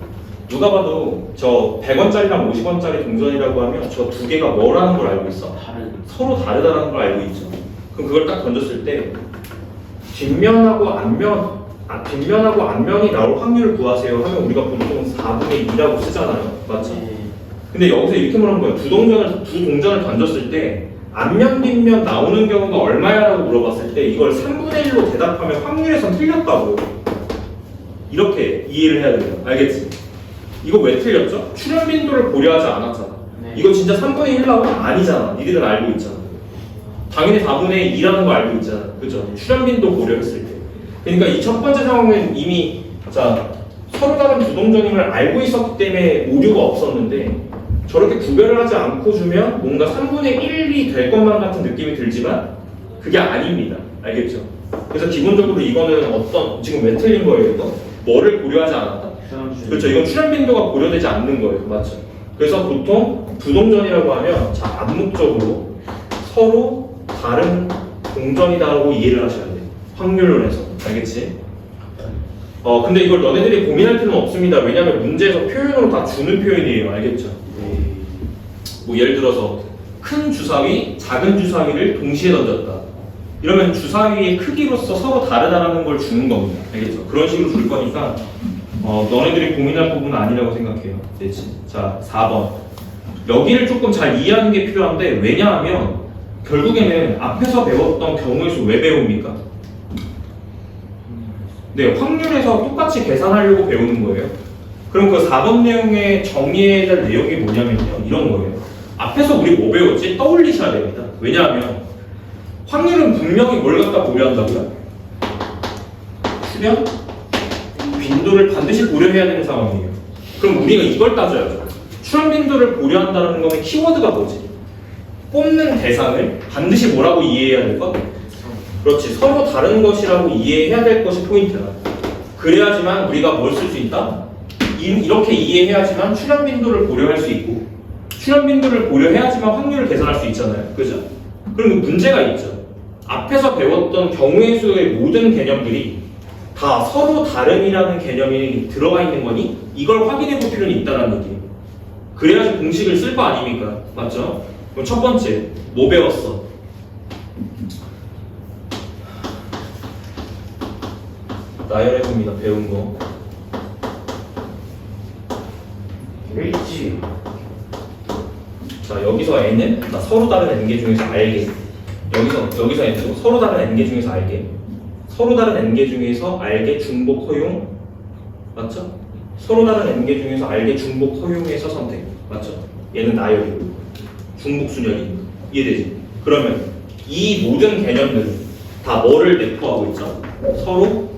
누가 봐도 저 100원짜리랑 50원짜리 동전이라고 하면 저 두 개가 뭐라는 걸 알고 있어? 서로 다르다는 걸 알고 있죠. 그럼 그걸 딱 던졌을 때 뒷면하고 앞면이 나올 확률을 구하세요 하면 우리가 보통 4분의 2라고 쓰잖아요. 맞죠? 네. 근데 여기서 이렇게 물어보는 거예요. 두 동전을 던졌을 때 앞면, 뒷면 나오는 경우가 얼마야? 라고 물어봤을 때 이걸 3분의 1로 대답하면 확률에선 틀렸다고. 이렇게 이해를 해야 돼요. 알겠지? 이거 왜 틀렸죠? 출현 빈도를 고려하지 않았잖아. 네. 이거 진짜 3분의 1 나오면 아니잖아. 니들은 알고 있잖아. 당연히 4분의 2라는 거 알고 있잖아. 그죠? 출현 빈도 고려했을 때. 그러니까 이 첫 번째 상황은 이미 서로 다른 두 동전임을 알고 있었기 때문에 오류가 없었는데 저렇게 구별을 하지 않고 주면 뭔가 3분의 1이 될 것만 같은 느낌이 들지만 그게 아닙니다. 알겠죠? 그래서 기본적으로 이거는 지금 왜 틀린 거예요? 이거? 뭐를 고려하지 않았다? 그렇죠. 이건 출현 빈도가 고려되지 않는 거예요. 맞죠? 그래서 보통 부동전이라고 하면 암묵적으로 서로 다른 동전이다라고 이해를 하셔야 돼요. 확률론에서. 알겠지? 근데 이걸 너네들이 고민할 필요는 없습니다. 왜냐면 문제에서 표현으로 다 주는 표현이에요. 알겠죠? 뭐 예를 들어서 큰 주사위, 작은 주사위를 동시에 던졌다. 이러면 주사위의 크기로서 서로 다르다는 걸 주는 겁니다. 알겠죠? 그런 식으로 줄 거니까 너네들이 고민할 부분은 아니라고 생각해요. 됐지? 자, 4번. 여기를 조금 잘 이해하는 게 필요한데 왜냐하면 결국에는 앞에서 배웠던 경우의 수 왜 배웁니까? 네, 확률에서 똑같이 계산하려고 배우는 거예요. 그럼 그 4번 내용의 정리해야 될 내용이 뭐냐면요. 이런 거예요. 앞에서 우리 뭐 배웠지? 떠올리셔야 됩니다. 왜냐하면 확률은 분명히 뭘 갖다 고려한다고요? 출현 빈도를 반드시 고려해야 되는 상황이에요. 그럼 우리가 이걸 따져야죠. 출현 빈도를 고려한다는 거는 키워드가 뭐지? 꼽는 대상을 반드시 뭐라고 이해해야 될 것? 그렇지, 서로 다른 것이라고 이해해야 될 것이 포인트다. 그래야지만 우리가 뭘 쓸 수 있다? 이렇게 이해해야지만 출현 빈도를 고려할 수 있고, 출현 빈도를 고려해야지만 확률을 계산할 수 있잖아요. 그죠? 그럼 문제가 있죠. 앞에서 배웠던 경우의 수의 모든 개념들이 다 서로 다름이라는 개념이 들어가 있는 거니 이걸 확인해 볼 필요는 있다는 얘기예요. 그래야지 공식을 쓸 거 아닙니까? 맞죠? 그럼 첫 번째, 뭐 배웠어? 나열해봅니다. 배운 거. 일치. 자, 여기서 n은 나 서로 다른 n개 중에서 알게. 여기서 n은 서로 다른 n개 중에서 알게. 서로 다른 n개 중에서 알게 중복 허용. 맞죠? 서로 다른 n개 중에서 알게 중복 허용해서 선택. 맞죠? 얘는 나열이고 중복 순열이. 이해되지? 그러면 이 모든 개념들은 다 뭐를 내포하고 있죠? 서로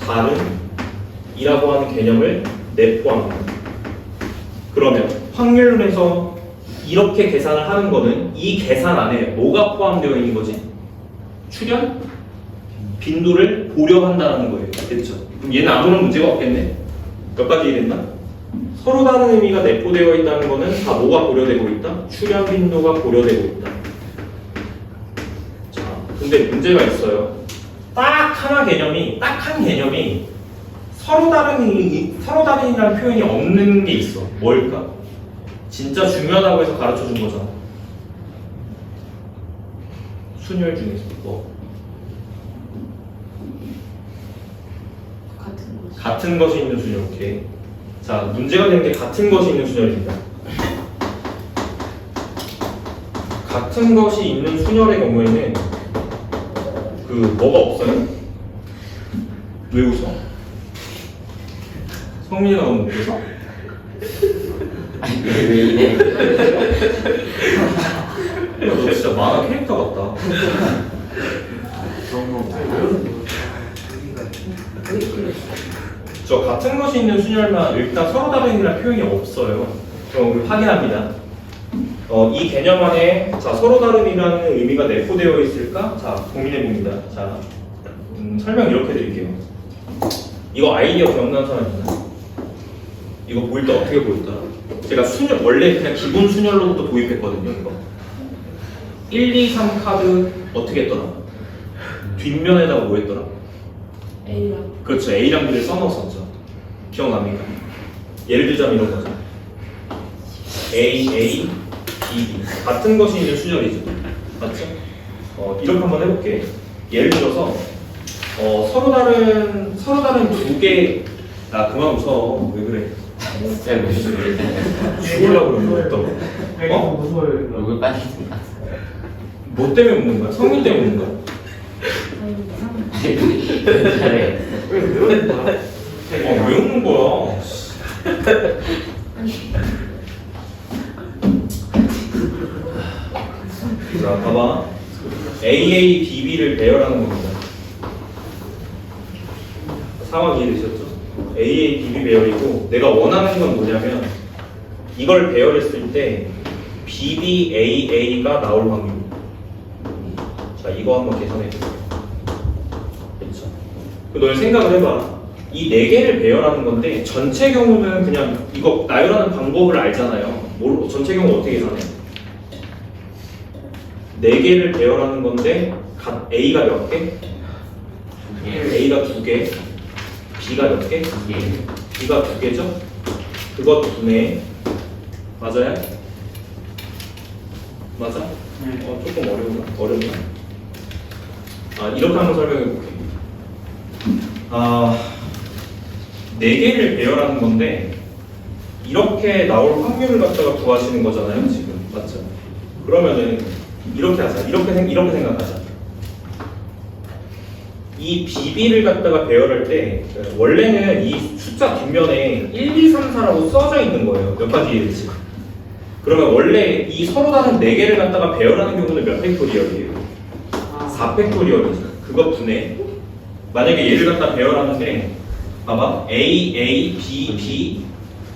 다른이라고 하는 개념을 내포합니다. 그러면 확률론에서 이렇게 계산을 하는 거는 이 계산 안에 뭐가 포함되어 있는 거지? 출현 빈도를 고려한다는 거예요. 됐죠? 그럼 얘는 아무런 문제가 없겠네? 몇 가지 이해됐나? 서로 다른 의미가 내포되어 있다는 거는 다 뭐가 고려되고 있다? 출현 빈도가 고려되고 있다. 자, 근데 문제가 있어요. 딱 한 개념이 서로 다른이라는 표현이 없는 게 있어. 뭘까? 진짜 중요하다고 해서 가르쳐 준 거잖아. 순열 중에서 뭐? 같은 것이 있는 순열. 오케이. 자, 문제가 되는 게 같은 것이 있는 순열입니다. 같은 것이 있는 순열의 경우에는 그 뭐가 없어요? 왜 웃어? 성민이가 너무 웃어서? 아니 왜 이래? 야, 너 진짜 만화 캐릭터 같다. 저 같은 것이 있는 순열만 일단 서로 다른이라는 표현이 없어요. 그럼 우리 확인합니다. 이 개념 안에 자 서로 다른이라는 의미가 내포되어 있을까? 자 고민해 봅니다. 자 설명 이렇게 드릴게요. 이거 아이디어 기억나는 사람 있나? 이거 보일 때 어떻게 보였더라? 제가 순열 원래 그냥 기본 순열로부터 도입했거든요. 이거 1, 2, 3 카드 어떻게 했더라? 뒷면에다가 뭐 했더라? A랑 그렇죠. A랑 B를 써놓았었죠. 기억납니까? 예를 들자면 이런 거죠. A, B, B 같은 것이 있는 순열이죠. 맞죠? 이렇게 한번 해볼게. 예를 들어서 서로 다른 두 개. 아 그만 웃어. 왜 그래? 진짜 무슨 소리? 죽으려고 그러는 거 어떤? 얼굴 빠진다. 뭐 때문에 웃는 거야? 성민 때문에 웃는 거야? 잘해. 왜 웃는 거야? 자, 봐봐. AA, BB를 배열하는 겁니다. 상황 이해되셨죠? AA, BB 배열이고 내가 원하는 건 뭐냐면 이걸 배열했을 때 BB, AA가 나올 확률. 자, 이거 한번 계산해볼게요. 그렇죠? 너희 생각을 해봐. 이 네 개를 배열하는 건데 전체 경우는 그냥 이거 나열하는 방법을 알잖아요. 전체 경우 어떻게 계산해? 네 개를 배열하는 건데 A가 몇 개? A가 2개, B가 몇 개? B가 2개죠? 그거 2네. 맞아요? 맞아? 조금 어렵나? 이렇게 한번 설명해 볼게. 네 개를 배열하는 건데 이렇게 나올 확률을 갖다가 구하시는 거잖아요, 지금. 맞죠? 그러면은 이렇게 하자. 이렇게 생각하자. 이 BB를 갖다가 배열할 때 원래는 이 숫자 뒷면에 1, 2, 3, 4라고 써져 있는 거예요. 몇 가지 예지. 그러면 원래 이 서로 다른 4개를 갖다가 배열하는 경우는 몇 팩토리얼이에요? 4팩토리얼이죠. 그거 분해. 만약에 얘를 갖다 배열하는데 봐봐. A, B, B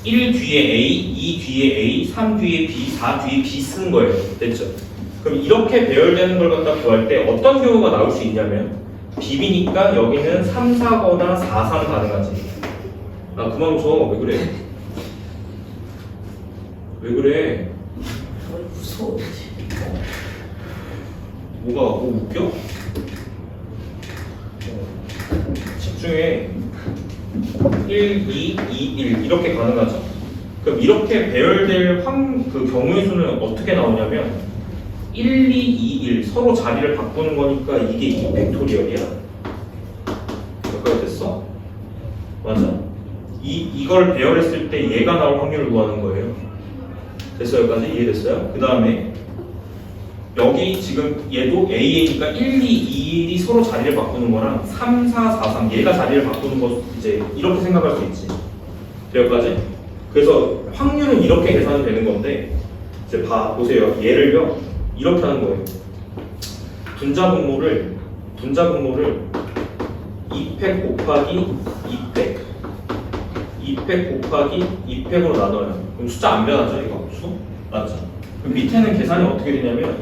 1 뒤에 A, 2 뒤에 A, 3 뒤에 B, 4 뒤에 B 쓰는 거예요. 됐죠? 그럼 이렇게 배열되는 걸 갖다 구할 때 어떤 경우가 나올 수 있냐면 비비니까 여기는 3, 4거나 4, 3 가능하지. 아 그만 웃어. 왜 그래? 왜 그래? 무서워. 뭐 웃겨? 집중해. 1, 2, 2, 1 이렇게 가능하죠. 그럼 이렇게 배열될 그 경우의 수는 어떻게 나오냐면 1, 2, 2, 1 서로 자리를 바꾸는 거니까 이게 2팩토리얼이야. 여기까지 됐어? 맞아. 이걸 배열했을 때 얘가 나올 확률을 구하는 거예요. 됐어요? 여기까지 이해됐어요? 그 다음에 여기 지금 얘도 AA니까 1, 2, 2, 1이 서로 자리를 바꾸는 거랑 3, 4, 4, 3 얘가 자리를 바꾸는 거 이제 이렇게 생각할 수 있지. 여기까지? 그래서 확률은 이렇게 계산이 되는 건데 이제 보세요. 얘를요 이렇게 하는 거예요. 분자분모를 2팩 곱하기 2팩 곱하기 2팩으로 나눠요. 그럼 숫자 안 변하죠? 이거 수? 맞죠? 그럼 밑에는 계산이 어떻게 되냐면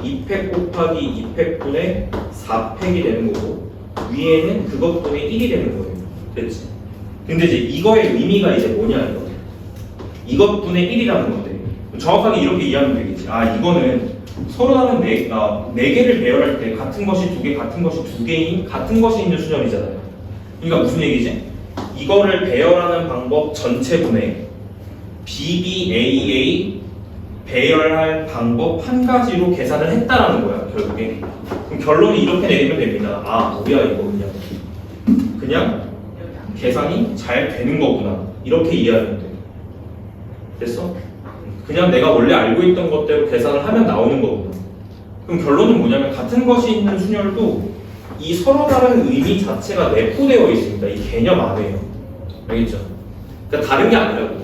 2팩 곱하기 2팩분의 4팩이 되는 거고 위에는 그것분의 1이 되는 거예요. 됐지? 근데 이제 이거의 의미가 이제 뭐냐 이거 이것분의 1이라는 건데 정확하게 이렇게 이해하면 되겠지. 아 이거는 서로 다른 네 개를 배열할 때 같은 것이 2개, 같은 것이 2개인 같은 것이 있는 수열이잖아요. 그러니까 무슨 얘기지? 이거를 배열하는 방법 전체분의 BBAA 배열할 방법 한 가지로 계산을 했다라는 거야 결국에. 그럼 결론이 이렇게 내리면 됩니다. 아 뭐야 이거 그냥 계산이 잘 되는 거구나 이렇게 이해하면 돼. 됐어? 그냥 내가 원래 알고 있던 것대로 계산을 하면 나오는 거구나. 그럼 결론은 뭐냐면 같은 것이 있는 순열도 이 서로 다른 의미 자체가 내포되어 있습니다. 이 개념 안에요. 알겠죠? 그러니까 다른 게 아니라고.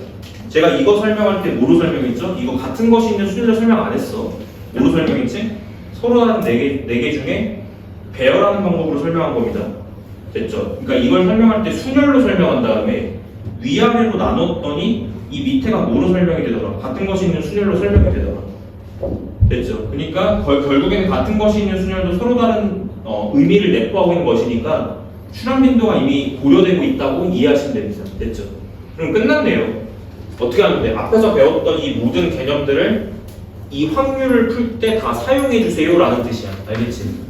제가 이거 설명할 때 뭐로 설명했죠? 이거 같은 것이 있는 순열을 설명 안 했어. 뭐로 설명했지? 서로 다른 네 개 중에 배열하는 방법으로 설명한 겁니다. 됐죠? 그러니까 이걸 설명할 때 순열로 설명한 다음에 위아래로 나눴더니 이 밑에가 뭐로 설명이 되더라? 같은 것이 있는 순열로 설명이 되더라. 됐죠? 그러니까 결국에는 같은 것이 있는 순열도 서로 다른 의미를 내포하고 있는 것이니까 출현 빈도가 이미 고려되고 있다고 이해하시면 됩니다. 됐죠? 그럼 끝났네요. 어떻게 하면 돼? 앞에서 배웠던 이 모든 개념들을 이 확률을 풀 때 다 사용해 주세요 라는 뜻이야. 알겠지?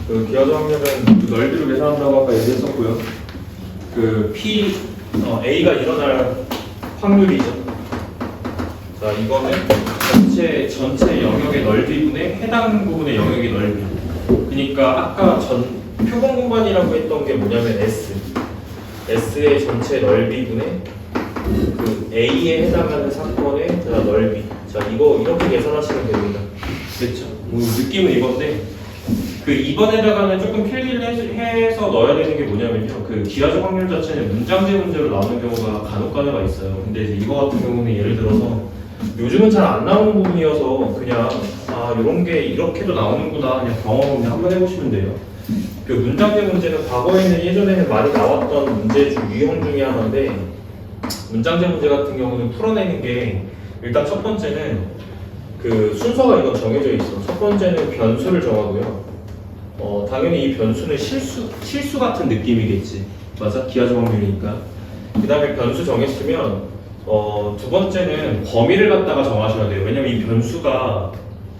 그 기하적 확률은 넓이로 계산한다고 아까 얘기했었고요. 그 A가 일어날 확률이죠. 자, 이거는 전체 영역의 넓이분의 해당 부분의 영역의 넓이. 그러니까 아까 표본 공간이라고 했던 게 뭐냐면 S의 전체 넓이분의 그 A에 해당하는 사건의 넓이. 자, 이거 이렇게 계산하시면 됩니다. 됐죠? 느낌은 이건데 그 이번에다가는 조금 필기를 해서 넣어야 되는 게 뭐냐면요. 그 기하적 확률 자체는 문장제 문제로 나오는 경우가 간혹가다가 있어요. 근데 이제 이거 같은 경우는 예를 들어서 요즘은 잘 안 나오는 부분이어서 그냥 이런 게 이렇게도 나오는구나 그냥 경험을 한번 해보시면 돼요. 그 문장제 문제는 과거에는 예전에는 많이 나왔던 문제 유형 중에 하나인데 문장제 문제 같은 경우는 풀어내는 게 일단 첫 번째는 그 순서가 이건 정해져 있어. 첫 번째는 변수를 정하고요. 당연히 이 변수는 실수 같은 느낌이겠지. 맞아? 기하적 확률이니까. 그 다음에 변수 정했으면 두 번째는 범위를 갖다가 정하셔야 돼요. 왜냐면 이 변수가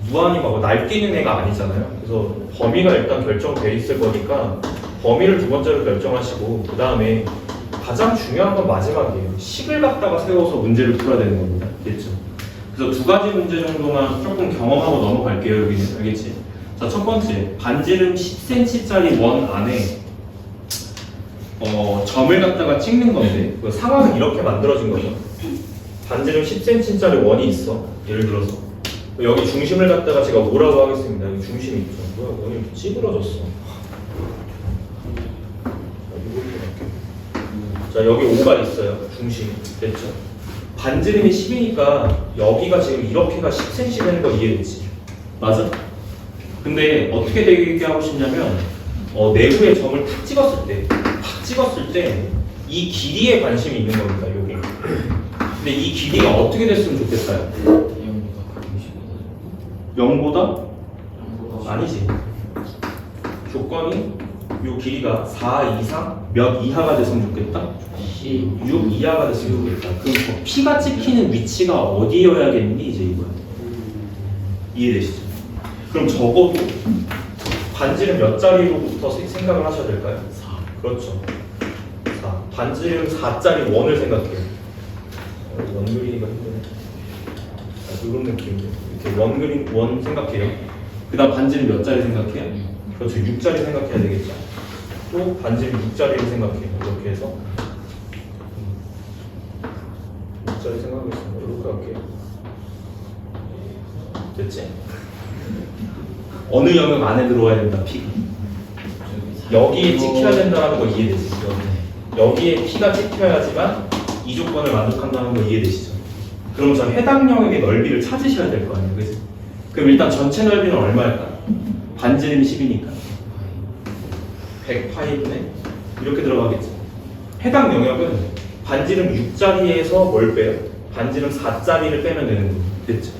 무한히 막 날뛰는 애가 아니잖아요. 그래서 범위가 일단 결정돼 있을 거니까 범위를 두 번째로 결정하시고 그 다음에 가장 중요한 건 마지막이에요. 식을 갖다가 세워서 문제를 풀어야 되는 겁니다. 됐죠? 그래서 두 가지 문제 정도만 조금 경험하고 넘어갈게요. 여기는 알겠지? 자, 첫 번째 반지름 10cm짜리 원 안에 점을 갖다가 찍는 건데 그 상황은 이렇게 만들어진 거죠. 반지름 10cm짜리 원이 있어. 예를 들어서 여기 중심을 갖다가 제가 뭐라고 하겠습니다. 여기 중심이 있죠. 뭐야, 원이 이렇게 찌그러졌어. 자, 여기 5가 있어요. 중심. 됐죠? 반지름이 10이니까 여기가 지금 이렇게가 10cm 되는 거 이해되지? 맞아? 근데 어떻게 되게 하고 싶냐면 내부에 점을 탁 찍었을 때 이 길이에 관심이 있는 겁니다. 여기 근데 이 길이가 어떻게 됐으면 좋겠어요? 0보다? 아니지. 조건이 요 길이가 4 이상 몇 이하가 됐으면 좋겠다? 6 이하가 됐으면 좋겠다. 그럼 저 P가 찍히는 위치가 어디여야겠니? 이제 이거야. 이해되시죠? 그럼 적어도 반지름 몇 자리로부터 생각을 하셔야 될까요? 4. 그렇죠. 4. 반지름 4짜리 원을 생각해요. 원 그리기가 힘드네. 이런 느낌인데. 이렇게 원 그림, 원 생각해요. 그 다음 반지름 몇 자리 생각해요? 그렇죠. 6자리 생각해야 되겠죠. 또 반지름 6자리를 생각해요. 이렇게 해서 6자리 생각하겠습니다. 이렇게 할게요. 됐지? 어느 영역 안에 들어와야 된다, P가. 여기에 찍혀야 된다는 거 이해되시죠? 여기에 P가 찍혀야지만 이 조건을 만족한다는 거 이해되시죠? 그럼 저 해당 영역의 넓이를 찾으셔야 될 거 아니에요, 그치? 그럼 일단 전체 넓이는 얼마일까? 반지름이 10이니까 100파이분의 이렇게 들어가겠죠. 해당 영역은 반지름 6자리에서 뭘 빼요? 반지름 4자리를 빼면 되는 거예요. 됐죠?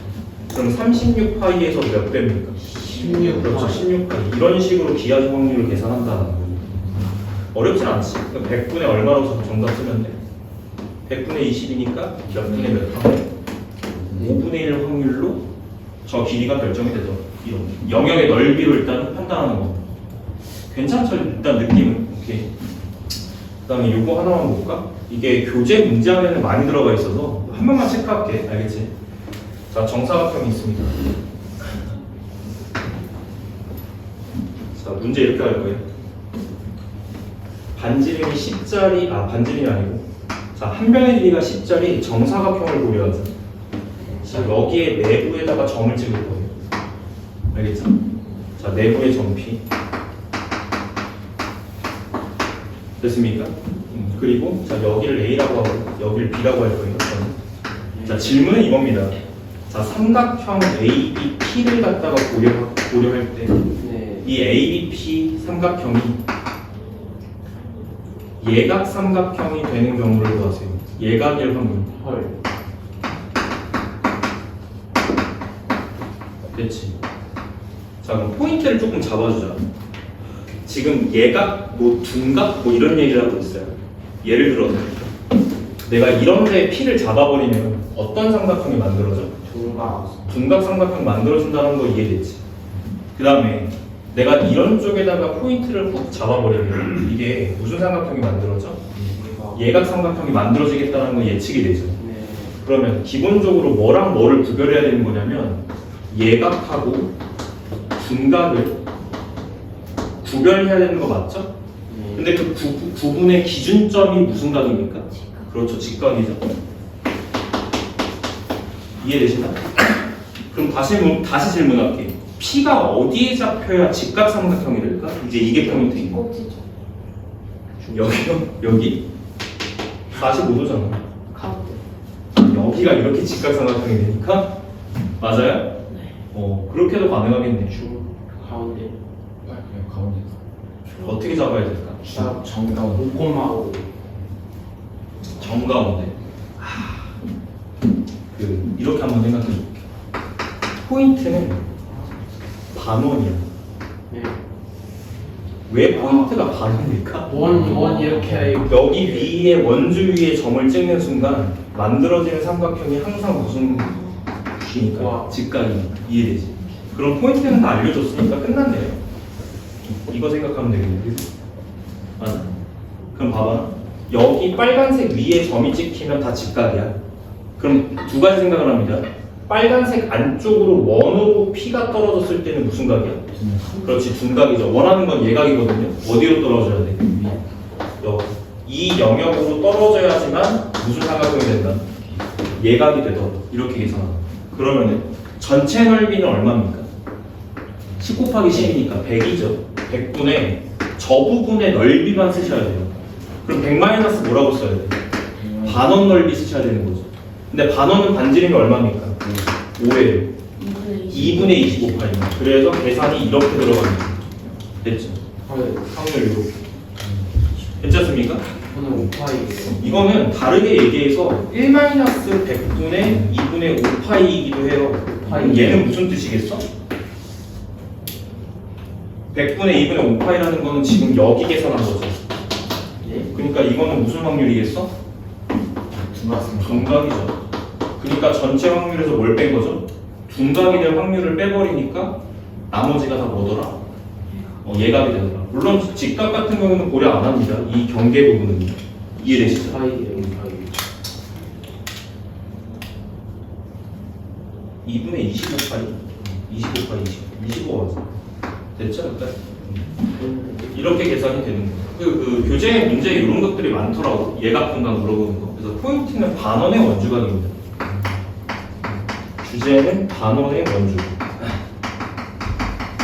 그럼 36파이에서 몇 뺍니까? 16. 그렇죠. 16파이. 이런 식으로 기하수 확률을 계산한다는 거예요. 어렵진 않지. 100분의 얼마로 정답 쓰면 돼? 100분의 20이니까 몇 분의 몇 확률? 5분의 1 확률로 저 길이가 결정이 되죠. 이런 영역의 넓이로 일단 판단하는 거. 괜찮죠? 일단 느낌은. 오케이. 그 다음에 요거 하나만 볼까? 이게 교재 문제 안에는 많이 들어가 있어서 한 번만 체크할게. 알겠지? 자, 정사각형이 있습니다. 자, 문제 이렇게 할 거예요. 반지름이 10짜리, 반지름이 아니고, 자, 한 변의 길이가 10짜리 정사각형을 고려하자. 자, 여기에 내부에다가 점을 찍을 거예요. 알겠죠? 자, 내부의 점 P. 됐습니까? 그리고, 자, 여기를 A라고 하고, 여기를 B라고 할 거예요. 자, 질문은 이겁니다. 자, 삼각형 ABP를 갖다가 고려할 때, 이 ABP 삼각형이 예각 삼각형이 되는 경우를 구하세요. 예각일 확률. 됐지? 자, 그럼 포인트를 조금 잡아주자. 지금 예각, 둔각, 이런 얘기를 하고 있어요. 예를 들어서 내가 이런 데 P를 잡아버리면 어떤 삼각형이 만들어져? 둔각 삼각형 만들어준다는 거 이해됐지? 그 다음에 내가 이런 쪽에다가 포인트를 훅 잡아버리면 이게 무슨 삼각형이 만들어져? 예각 삼각형이 만들어지겠다는 거 예측이 되죠. 그러면 기본적으로 뭐랑 뭐를 구별해야 되는 거냐면 예각하고 둔각을 구별해야 되는 거 맞죠? 근데 그 구분의 기준점이 무슨 각입니까? 그렇죠, 직각이죠. 이해되시나? 그럼 다시 질문할게. P가 어디에 잡혀야 직각 삼각형이 될까? 이제 이게 포인트인 거. 여기요? 여기? 45도잖아. 여기가 이렇게 직각 삼각형이 되니까? 맞아요? 그렇게도 가능하겠네. 가운데. 그냥 가운데. 어떻게 잡아야 될까? 정가운데. 5,5. 정가운데. 이렇게 한번 생각해 볼게. 포인트는 반원이야. 왜 포인트가 반원일까? 원 이렇게 여기 위에 원주 위에 점을 찍는 순간 만들어지는 삼각형이 항상 무슨 이니까 직각이니까. 이해되지? 그럼 포인트는 다 알려줬으니까 끝났네요. 이거 생각하면 되겠네. 맞아. 그럼 봐봐. 여기 빨간색 위에 점이 찍히면 다 직각이야. 그럼 두 가지 생각을 합니다. 빨간색 안쪽으로 원으로 P가 떨어졌을 때는 무슨 각이야? 그렇지, 둔각이죠. 원하는 건 예각이거든요. 어디로 떨어져야 돼? 여기. 이 영역으로 떨어져야지만 무슨 삼각형이 된다? 예각이 되더라. 이렇게 계산하는. 그러면은 전체 넓이는 얼마입니까? 10 곱하기 10이니까 100이죠. 100분의 저 부분의 넓이만 쓰셔야 돼요. 그럼 100 마이너스 뭐라고 써야 돼? 반원 넓이 쓰셔야 되는 거죠. 근데 반원은 반지름이 얼마입니까? 5예요. 2분의 25파입니다. 그래서 계산이 이렇게 들어갑니다. 됐죠? 확률 이렇게. 괜찮습니까? 100분의 5파이예요. 이거는 다르게 얘기해서 1-100분의 2분의 5파이이기도 해요. 파이. 얘는 무슨 뜻이겠어? 100분의 2분의 5파이라는 거는 지금 여기 계산한 거죠. 예? 그러니까 이거는 무슨 확률이겠어? 둔각이죠. 그러니까 전체 확률에서 뭘 뺀 거죠? 둔각이 될 확률을 빼버리니까 나머지가 다 뭐더라? 예각이 되더라. 물론 직각 같은 경우는 고려 안 합니다. 이 경계 부분은 이해되시죠? 5파이예요, 5파이. 2분의 25파이 25파이 25 맞아. 됐죠? 일단 이렇게 계산이 되는 거예요. 그 교재 문제에 이런 것들이 많더라고. 예각 분각 물어보는 거. 그래서 포인트는 반원의 원주각입니다. 주제는 반원의 원주각.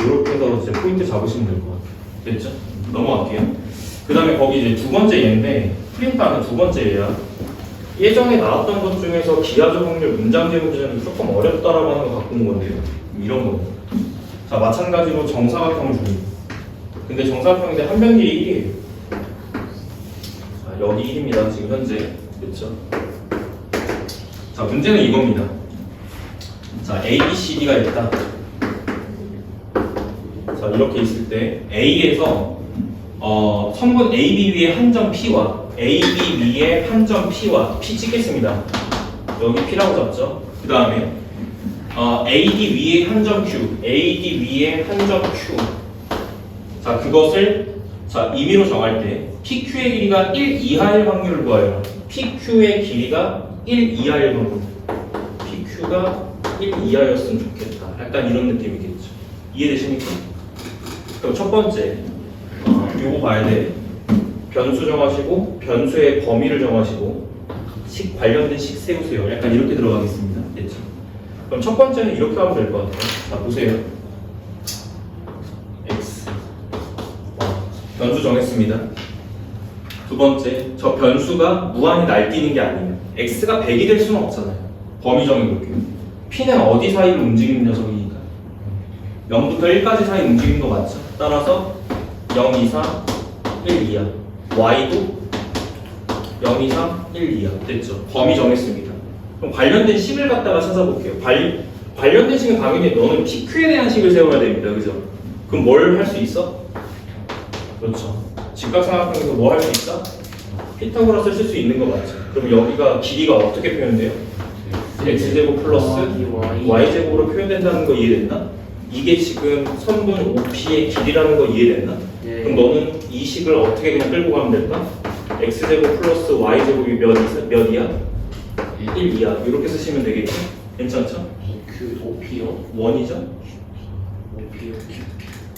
이렇게 해서 이제 포인트 잡으시면 될 것 같아요. 됐죠? 넘어갈게요. 그 다음에 거기 이제 두 번째 얘인데 프린트하는 두 번째 얘야. 예전에 나왔던 것 중에서 기하적 확률 문장 제목 중에는 조금 어렵다라고 하는 거 갖고 온 건데요. 이런 거. 자, 마찬가지로 정사각형 중입니다. 근데 정사각형인데 한 변 길이 1이에요. 자, 여기 1입니다. 지금 현재. 됐죠? 자, 문제는 이겁니다. 자, A, B, C, D가 있다. 자, 이렇게 있을 때 A에서 선분 AB 위에 한 점 P와 AB 위에 한 점 P와 P 찍겠습니다. 여기 P라고 잡죠. 그 다음에 AD 위에 한 점 Q, AD 위에 한 점 Q. 자, 그것을 자 임의로 정할 때 PQ의 길이가 1 이하일 확률을 구하여라. PQ의 길이가 1 이하일 확률. PQ가 1 이하였으면 좋겠다. 약간 이런 느낌이겠죠. 이해되십니까? 그럼 첫 번째, 요거 봐야 돼. 변수 정하시고 변수의 범위를 정하시고 관련된 식 세우세요. 약간 이렇게 들어가겠습니다. 됐죠? 그럼 첫 번째는 이렇게 하면 될 것 같아요. 자, 보세요. x 변수 정했습니다. 두 번째, 저 변수가 무한히 날뛰는 게 아니에요. x가 100이 될 수는 없잖아요. 범위 정해볼게요. p는 어디 사이를 움직이는 녀석이니까 0부터 1까지 사이 움직이는 거 맞죠? 따라서 0, 2, 3, 1, 2야. y도 0, 2, 3, 1, 2야. 됐죠? 범위 정했습니다. 그럼 관련된 식을 갖다가 찾아볼게요. 관련된 식은 당연히 너는 PQ에 대한 식을 세워야 됩니다. 그죠? 그럼 뭘 할 수 있어? 그렇죠. 직각삼각형에서 뭐 할 수 있다? 피타고라스 쓸 수 있는 거 맞죠? 그럼 여기가 길이가 어떻게 표현돼요? x제곱 플러스 y제곱으로 표현된다는 거 이해됐나? 이게 지금 선분 OP의 길이라는 거 이해됐나? 네. 그럼 너는 이 식을 어떻게 그냥 끌고 가면 될까? x제곱 플러스 y제곱이 몇이야? 1, 2야. 이렇게 쓰시면 되겠죠? 괜찮죠? 그 OP요? 원이죠? OP요.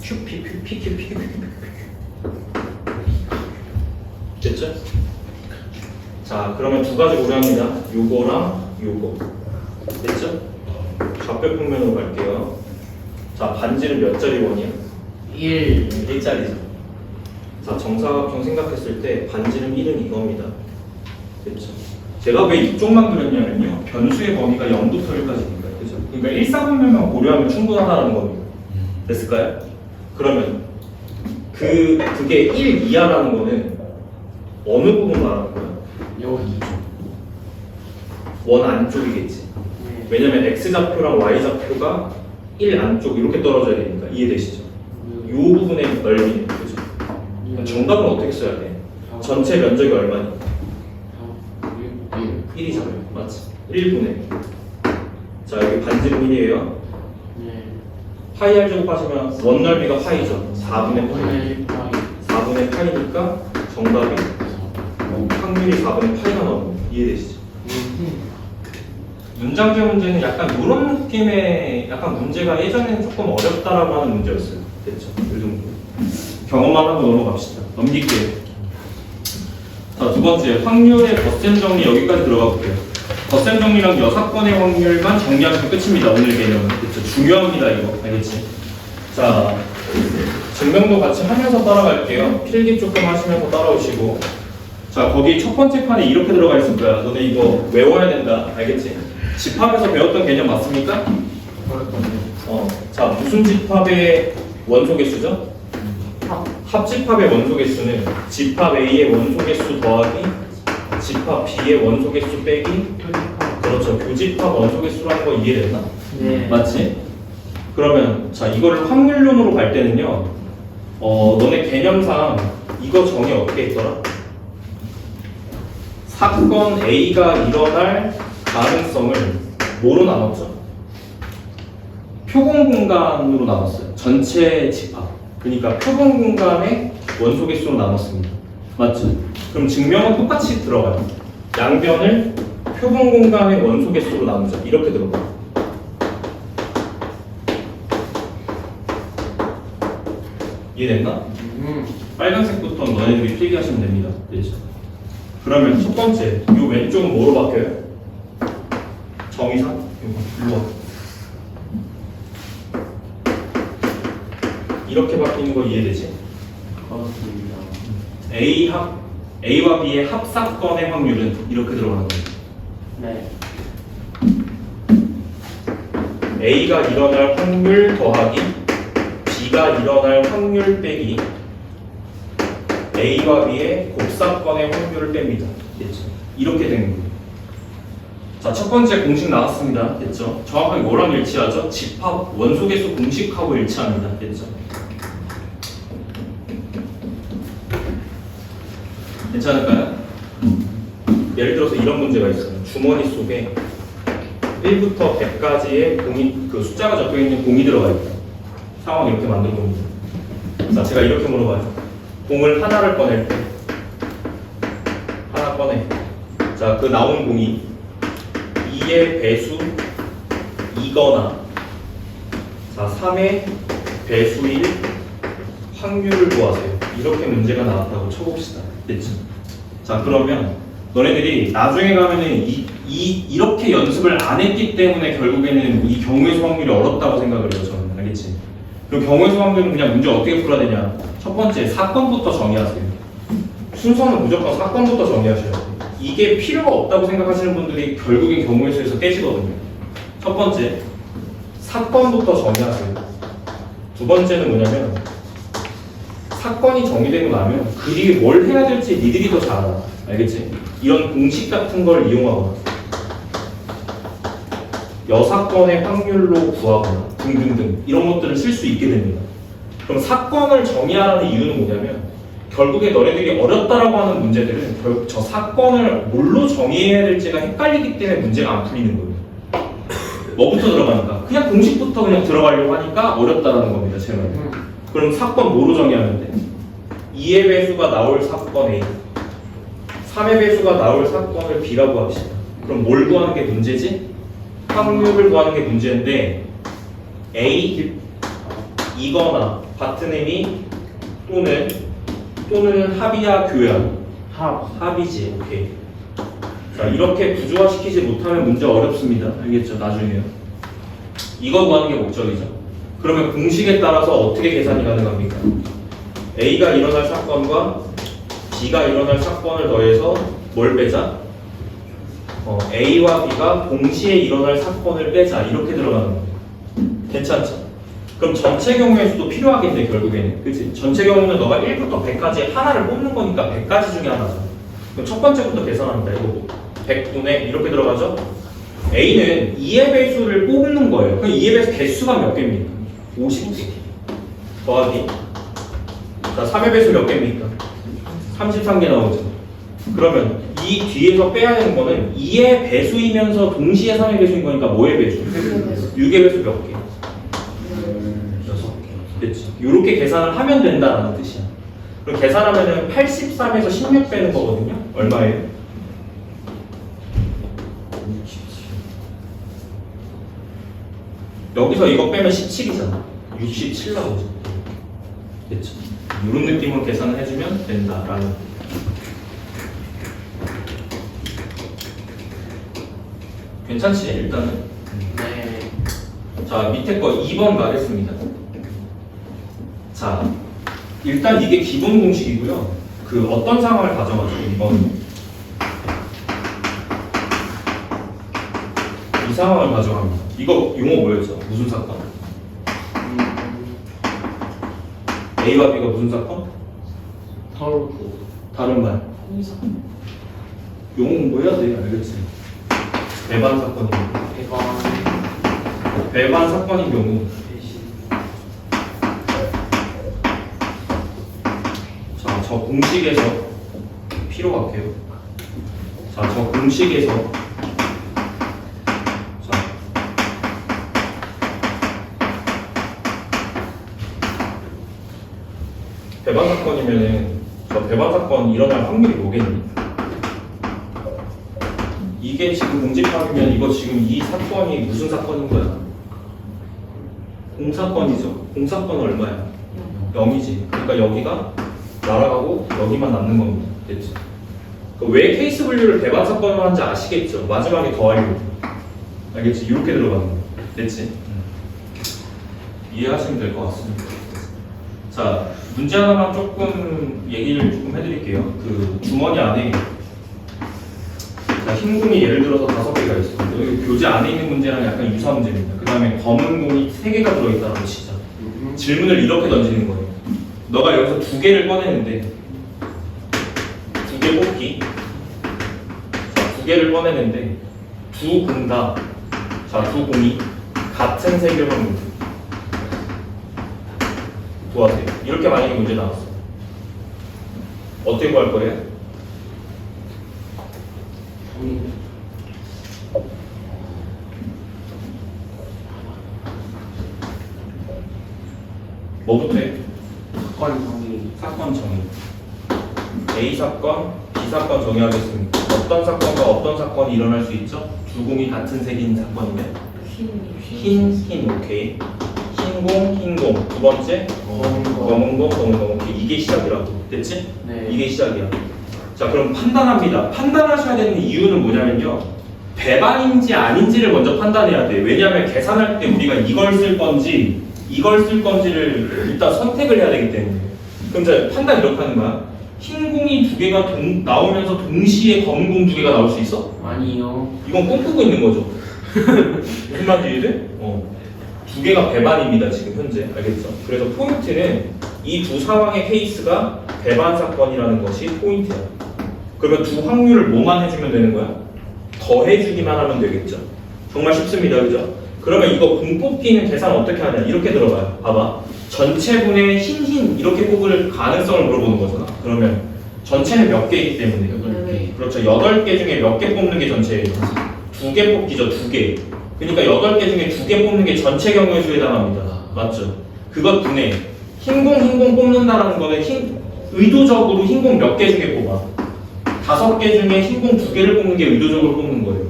Q, P, Q, P, Q, P, Q, P, Q. 됐죠? 자, 그러면 두 가지 고려합니다. 요거랑 요거. 됐죠? 좌표 평면으로 갈게요. 자, 반지름 몇 짜리 원이야? 1짜리죠. 자, 정사각형 생각했을 때 반지름 1은 이겁니다. 됐죠? 제가 왜 이쪽만 그렸냐면요. 변수의 범위가 0부터 1까지니까요. 그죠? 그러니까 1, 4분면만 고려하면 충분하다는 겁니다. 됐을까요? 그러면 그게 1 이하라는 거는 어느 부분 말하는 거야? 여기. 원 안쪽이겠지. 네. 왜냐면 x좌표랑 y좌표가 1 안쪽 이렇게 떨어져야 되니까. 이해되시죠? 이 부분의 넓이는 그죠? 그럼 정답은 어떻게 써야 돼? 전체 면적이 얼마니? 1이잖아요. 맞지? 1분의. 자, 여기 반지름 1이에요. 네. 파이 r 제곱하시면 원 넓이가 파이죠. 4분의 파이. 4분의 파이니까 정답이 확률이 4분의 파이가 나옵니다. 이해되시죠? 문장제 문제는 약간 이런 느낌의 약간 문제가 예전에는 조금 어렵다라고 하는 문제였어요. 됐죠? 이 정도. 경험만 하고 넘어갑시다. 넘길게요. 자, 두 번째, 확률의 덧셈 정리 여기까지 들어가 볼게요. 덧셈 정리랑 여사건의 확률만 정리하시면 끝입니다. 오늘 개념은. 그렇죠? 중요합니다, 이거. 알겠지? 자, 증명도 같이 하면서 따라갈게요. 필기 조금 하시면서 따라오시고. 자, 거기 첫 번째 칸에 이렇게 들어가 있을 거야. 너네 이거 외워야 된다. 알겠지? 집합에서 배웠던 개념 맞습니까? 자, 무슨 집합의 원소 개수죠? 합집합의 원소 개수는 집합 A의 원소 개수 더하기 집합 B의 원소 개수 빼기 그렇죠. 교집합 원소 개수라는 거 이해됐나? 네. 맞지? 그러면 자 이거를 확률론으로 갈 때는요 너네 개념상 이거 정의 어떻게 했더라? 사건 A가 일어날 가능성을 뭐로 나눴죠? 표본 공간으로 나눴어요. 전체 집합. 그러니까 표본 공간의 원소 개수로 나눴습니다. 맞죠? 그럼 증명은 똑같이 들어가요. 양변을 표본 공간의 원소 개수로 나누자. 이렇게 들어가요. 이해됐나? 빨간색부터 너네들이 필기하시면 됩니다. 되죠? 그러면 첫 번째, 이 왼쪽은 뭐로 바뀌어요? 정의상? 일로 와. 이렇게 바뀌는 거 이해되지? 그렇습니다. A와 B의 합사건의 확률은 이렇게 들어가는 거예요. 네. A가 일어날 확률 더하기 B가 일어날 확률 빼기 A와 B의 곱사건의 확률을 뺍니다. 됐죠? 이렇게 되는 거예요. 자, 첫 번째 공식 나왔습니다. 됐죠? 정확하게 뭐랑 일치하죠? 집합 원소개수 공식하고 일치합니다. 됐죠? 괜찮을까요? 예를 들어서 이런 문제가 있어요. 주머니 속에 1부터 100까지의 공이, 그 숫자가 적혀 있는 공이 들어가 있다. 상황 이렇게 만들어 봅니다. 자, 제가 이렇게 물어봐요. 공을 하나를 꺼낼 때, 하나 꺼내. 자, 그 나온 공이 2의 배수이거나, 자, 3의 배수일 확률을 구하세요. 이렇게 문제가 나왔다고 쳐봅시다. 됐지? 자, 그러면 너네들이 나중에 가면은 이렇게 연습을 안 했기 때문에 결국에는 이 경우의 수 확률이 어렵다고 생각을 해요. 저는. 알겠지? 그럼 경우의 수 확률은 그냥 문제 어떻게 풀어야 되냐? 첫 번째, 사건부터 정의하세요. 순서는 무조건 사건부터 정의하셔야 돼요. 이게 필요가 없다고 생각하시는 분들이 결국엔 경우의 수에서 깨지거든요. 첫 번째, 사건부터 정의하세요. 두 번째는 뭐냐면 사건이 정의되고 나면 그 뒤에 뭘 해야 될지 니들이 더 잘 알아. 알겠지? 이런 공식 같은 걸 이용하거나 여사건의 확률로 구하거나 등등등 이런 것들을 쓸 수 있게 됩니다. 그럼 사건을 정의하라는 이유는 뭐냐면 결국에 너네들이 어렵다라고 하는 문제들은 결국 저 사건을 뭘로 정의해야 될지가 헷갈리기 때문에 문제가 안 풀리는 거예요. 뭐부터 들어가니까? 그냥 공식부터 그냥 들어가려고 하니까 어렵다라는 겁니다. 제 말은. 그럼 사건 뭐로 정의하면 돼? 2의 배수가 나올 사건 A, 3의 배수가 나올 사건을 B라고 합시다. 그럼 뭘 구하는 게 문제지? 확률을 구하는 게 문제인데 A, 이거나 같은 의미 또는 합이야 교야? 합이지. 오케이. 자, 이렇게 구조화시키지 못하면 문제 어렵습니다. 알겠죠? 나중에요. 이거 구하는 게 목적이죠. 그러면 공식에 따라서 어떻게 계산이 가능합니까? A가 일어날 사건과 B가 일어날 사건을 더해서 뭘 빼자? A와 B가 동시에 일어날 사건을 빼자. 이렇게 들어가는 거예요. 괜찮죠? 그럼 전체 경우의 수도 필요하겠네, 결국에는. 그치? 전체 경우는 너가 1부터 100까지 하나를 뽑는 거니까 100가지 중에 하나죠. 그럼 첫 번째부터 계산합니다. 이거 100분의 이렇게 들어가죠? A는 2의 배수를 뽑는 거예요. 그럼 2의 배수 개수가 몇 개입니까? 50개 더하기 자 3의 배수 몇 개입니까? 33개 나오죠. 그러면 이 뒤에서 빼야 되는 거는 2의 배수이면서 동시에 3의 배수인 거니까 뭐의 배수? 6의 배수 몇 개? 6개. 됐지? 이렇게 계산을 하면 된다는 뜻이야. 그럼 계산하면은 83에서 16 빼는 거거든요. 얼마예요? 여기서 이거 빼면 17이잖아. 67 나오죠. 됐죠? 이런 느낌으로 계산을 해주면 된다라는. 괜찮지? 일단은. 네. 자, 밑에 거 2번 가겠습니다. 자, 일단 이게 기본 공식이고요. 그 어떤 상황을 가져가죠? 2번. 이 상황을 가져갑니다. 이거 용어 뭐였죠? 무슨 사건? A와 B가 무슨 사건? 털고 다른 말. 용 뭐 해야 돼? 알겠지? 배반 사건인 경우. 배반 사건인 경우. 자, 저 공식에서 P로 갈게요. 자, 저 공식에서 자, 배반 사건이면은 저 배반 사건 일어날 확률이 뭐겠니? 이게 지금 공집합이면 이거 지금 이 사건이 무슨 사건인 거야? 공사건이죠. 공사건은 얼마야? 0이지. 그러니까 여기가 날아가고 여기만 남는 겁니다. 됐지? 왜 케이스 분류를 배반 사건으로 하는지 아시겠죠? 마지막에 더하려고. 알겠지? 이렇게 들어가는 거. 됐지? 이해하시면 될 것 같습니다. 자, 문제 하나만 조금 얘기를 조금 해드릴게요. 그 주머니 안에 자, 흰 공이 예를 들어서 5개가 있어. 여기 교재 안에 있는 문제랑 약간 유사 문제입니다. 그 다음에 검은 공이 3개가 들어있다고 치자. 질문을 이렇게 던지는 거예요. 너가 여기서 2개를 꺼내는데 2개 뽑기. 자, 2개를 꺼내는데 두 공 다, 자, 두 공이 같은 색을 확률. 도와세요. 이렇게 만약에 문제 나왔어. 어떻게 구할 거예요? 뭐부터 해? 사건 정의. 사건 정의. A 사건, B 사건 정의하겠습니다. 어떤 사건과 어떤 사건이 일어날 수 있죠? 두 공이 같은 색인 사건이면 흰, 오케이. 흰 공. 두 번째 검은 공, 오케이. 이게 시작이라고. 됐지? 네. 이게 시작이야. 자, 그럼 판단합니다. 판단하셔야 되는 이유는 뭐냐면요. 배반인지 아닌지를 먼저 판단해야 돼. 왜냐하면 계산할 때 우리가 이걸 쓸 건지 이걸 쓸 건지를 일단 선택을 해야 되기 때문에. 그럼 이제 판단 이렇게 하는 거야. 흰 공이 2개가 나오면서 동시에 검은 공 2개가 나올 수 있어? 아니요. 이건 꿈꾸고 있는 거죠. 무슨 말인지 이해돼? 2개가 배반입니다, 지금 현재. 알겠죠? 그래서 포인트는 이 두 상황의 케이스가 배반 사건이라는 것이 포인트야. 그러면 두 확률을 뭐만 해주면 되는 거야? 더해주기만 하면 되겠죠. 정말 쉽습니다, 그죠? 그러면 이거 공 뽑기는 계산 어떻게 하냐? 이렇게 들어가요. 봐봐. 전체분의 흰 이렇게 뽑을 가능성을 물어보는 거잖아. 그러면 전체는 몇 개이기 때문에 8개. 그렇죠. 8개 중에 몇 개 뽑는 게 전체예요? 2개 뽑기죠, 2개. 그러니까 8개 중에 2개 뽑는 게 전체 경우의 수에 해당합니다. 맞죠? 그것 분해. 흰 공 뽑는다라는 거는 의도적으로 흰 공 몇 개 중에 뽑아. 5개 중에 흰 공 2개를 뽑는 게 의도적으로 뽑는 거예요.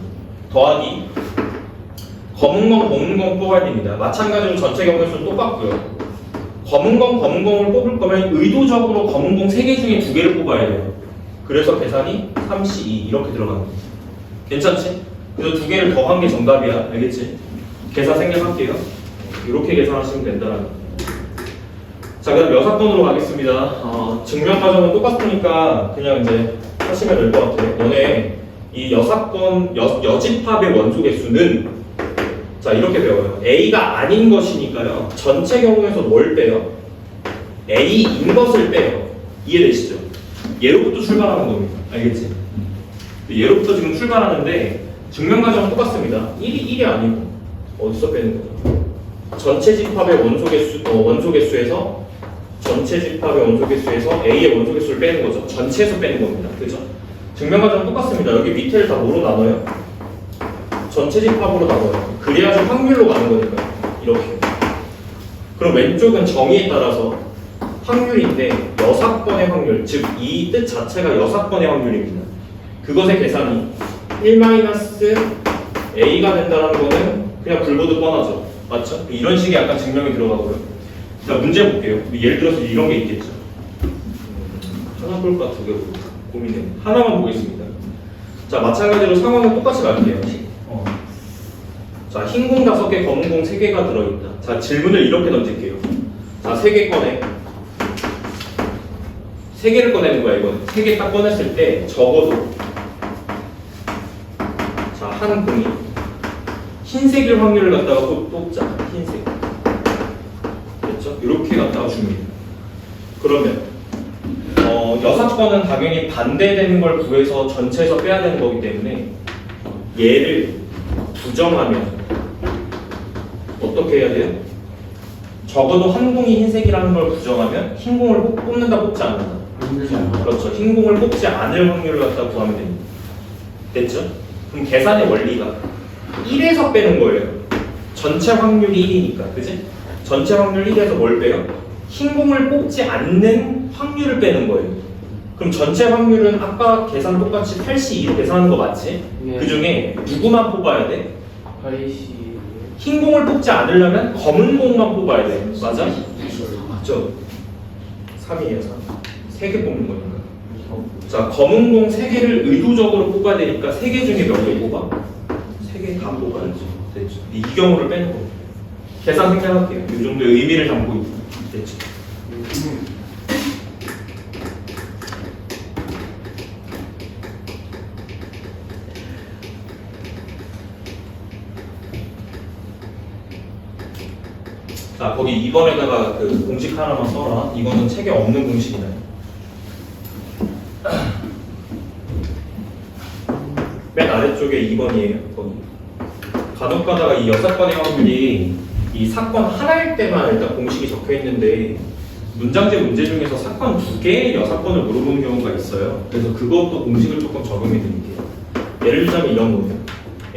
더하기 검은 공 뽑아야 됩니다. 마찬가지로 전체 경우의 수는 똑같고요. 검은 공을 뽑을 거면 의도적으로 검은 공 3개 중에 2개를 뽑아야 돼요. 그래서 계산이 3C2 이렇게 들어가는 거죠. 괜찮지? 그래서 2개를 더한 게 정답이야. 알겠지? 계산 생략할게요. 이렇게 계산하시면 된다는 거. 자, 그럼 여사건으로 가겠습니다. 증명 과정은 똑같으니까 그냥 이제 하시면 될 것 같아요. 너네 이 여사건 여집합의 원소 개수는 자, 이렇게 배워요. A가 아닌 것이니까요. 전체 경우에서 뭘 빼요? A인 것을 빼요. 이해되시죠? 얘로부터 출발하는 겁니다. 알겠지? 얘로부터 지금 출발하는데 증명 과정은 똑같습니다. 1이 아니고 어디서 빼는 거죠? 전체 집합의 원소 개수에서 전체 집합의 원소 개수에서 A의 원소 개수를 빼는 거죠. 전체에서 빼는 겁니다. 그죠? 증명 과정은 똑같습니다. 여기 밑에를 다 뭐로 나눠요? 전체 집합으로 나눠요. 그래야지 확률로 가는 거니까요. 이렇게. 그럼 왼쪽은 정의에 따라서 확률인데 여사건의 확률, 즉 이 뜻 자체가 여사건의 확률입니다. 그것의 계산이 1-A가 된다는 거는 그냥 불보듯 뻔하죠. 맞죠? 이런 식의 약간 증명이 들어가고요. 자, 문제 볼게요. 예를 들어서 이런 게 있겠죠. 하나 볼까? 2개 볼까? 고민해. 하나만 보겠습니다. 자, 마찬가지로 상황은 똑같이 갈게요. 자, 흰 공 5개, 검은 공 3개가 들어있다. 자, 질문을 이렇게 던질게요. 자, 3개 꺼내. 3개를 꺼내는 거야, 이건. 3개 딱 꺼냈을 때 적어도 자, 한 공이 흰색일 확률을 갖다가 뽑자. 흰색. 됐죠? 이렇게 갖다가 줍니다. 그러면 여사건은 당연히 반대되는 걸 구해서 전체에서 빼야 되는 거기 때문에 얘를 부정하면 어떻게 해야 돼요? 적어도 한 공이 흰색이라는 걸 부정하면 흰 공을 뽑는다 뽑지 않는다. 그렇죠. 흰 공을 뽑지 않을 확률을 갖다 구하면 됩니다. 됐죠? 그럼 계산의 원리가 1에서 빼는 거예요. 전체 확률이 1이니까, 그지? 전체 확률 1에서 뭘 빼요? 흰 공을 뽑지 않는 확률을 빼는 거예요. 그럼 전체 확률은 아까 계산 똑같이 82로 계산하는 거 맞지? 예. 그 중에 누구만 뽑아야 돼? 80. 흰 공을 뽑지 않으려면 검은 공만 뽑아야 돼. 맞아? 맞죠? 3이에요, 3. 3개 뽑는 거니까. 자, 검은 공 3개를 의도적으로 뽑아야 되니까 3개 중에 몇 개 뽑아? 3개 다 뽑아야지. 됐죠? 이 경우를 빼는 거. 계산 생략할게요. 이 정도의 의미를 담고 있죠. 됐죠? 자, 거기 2번에다가 그 공식 하나만 써라. 이거는 책에 없는 공식이나요? 맨 아래쪽에 2번이에요. 거기. 간혹 가다가 이 6건의 확률이 이 사건 하나일 때만 일단 공식이 적혀 있는데 문장제 문제 중에서 사건 2개의 여사건을 물어보는 경우가 있어요. 그래서 그것도 공식을 조금 적용해 드릴게요. 예를 들자면 이런 거예요.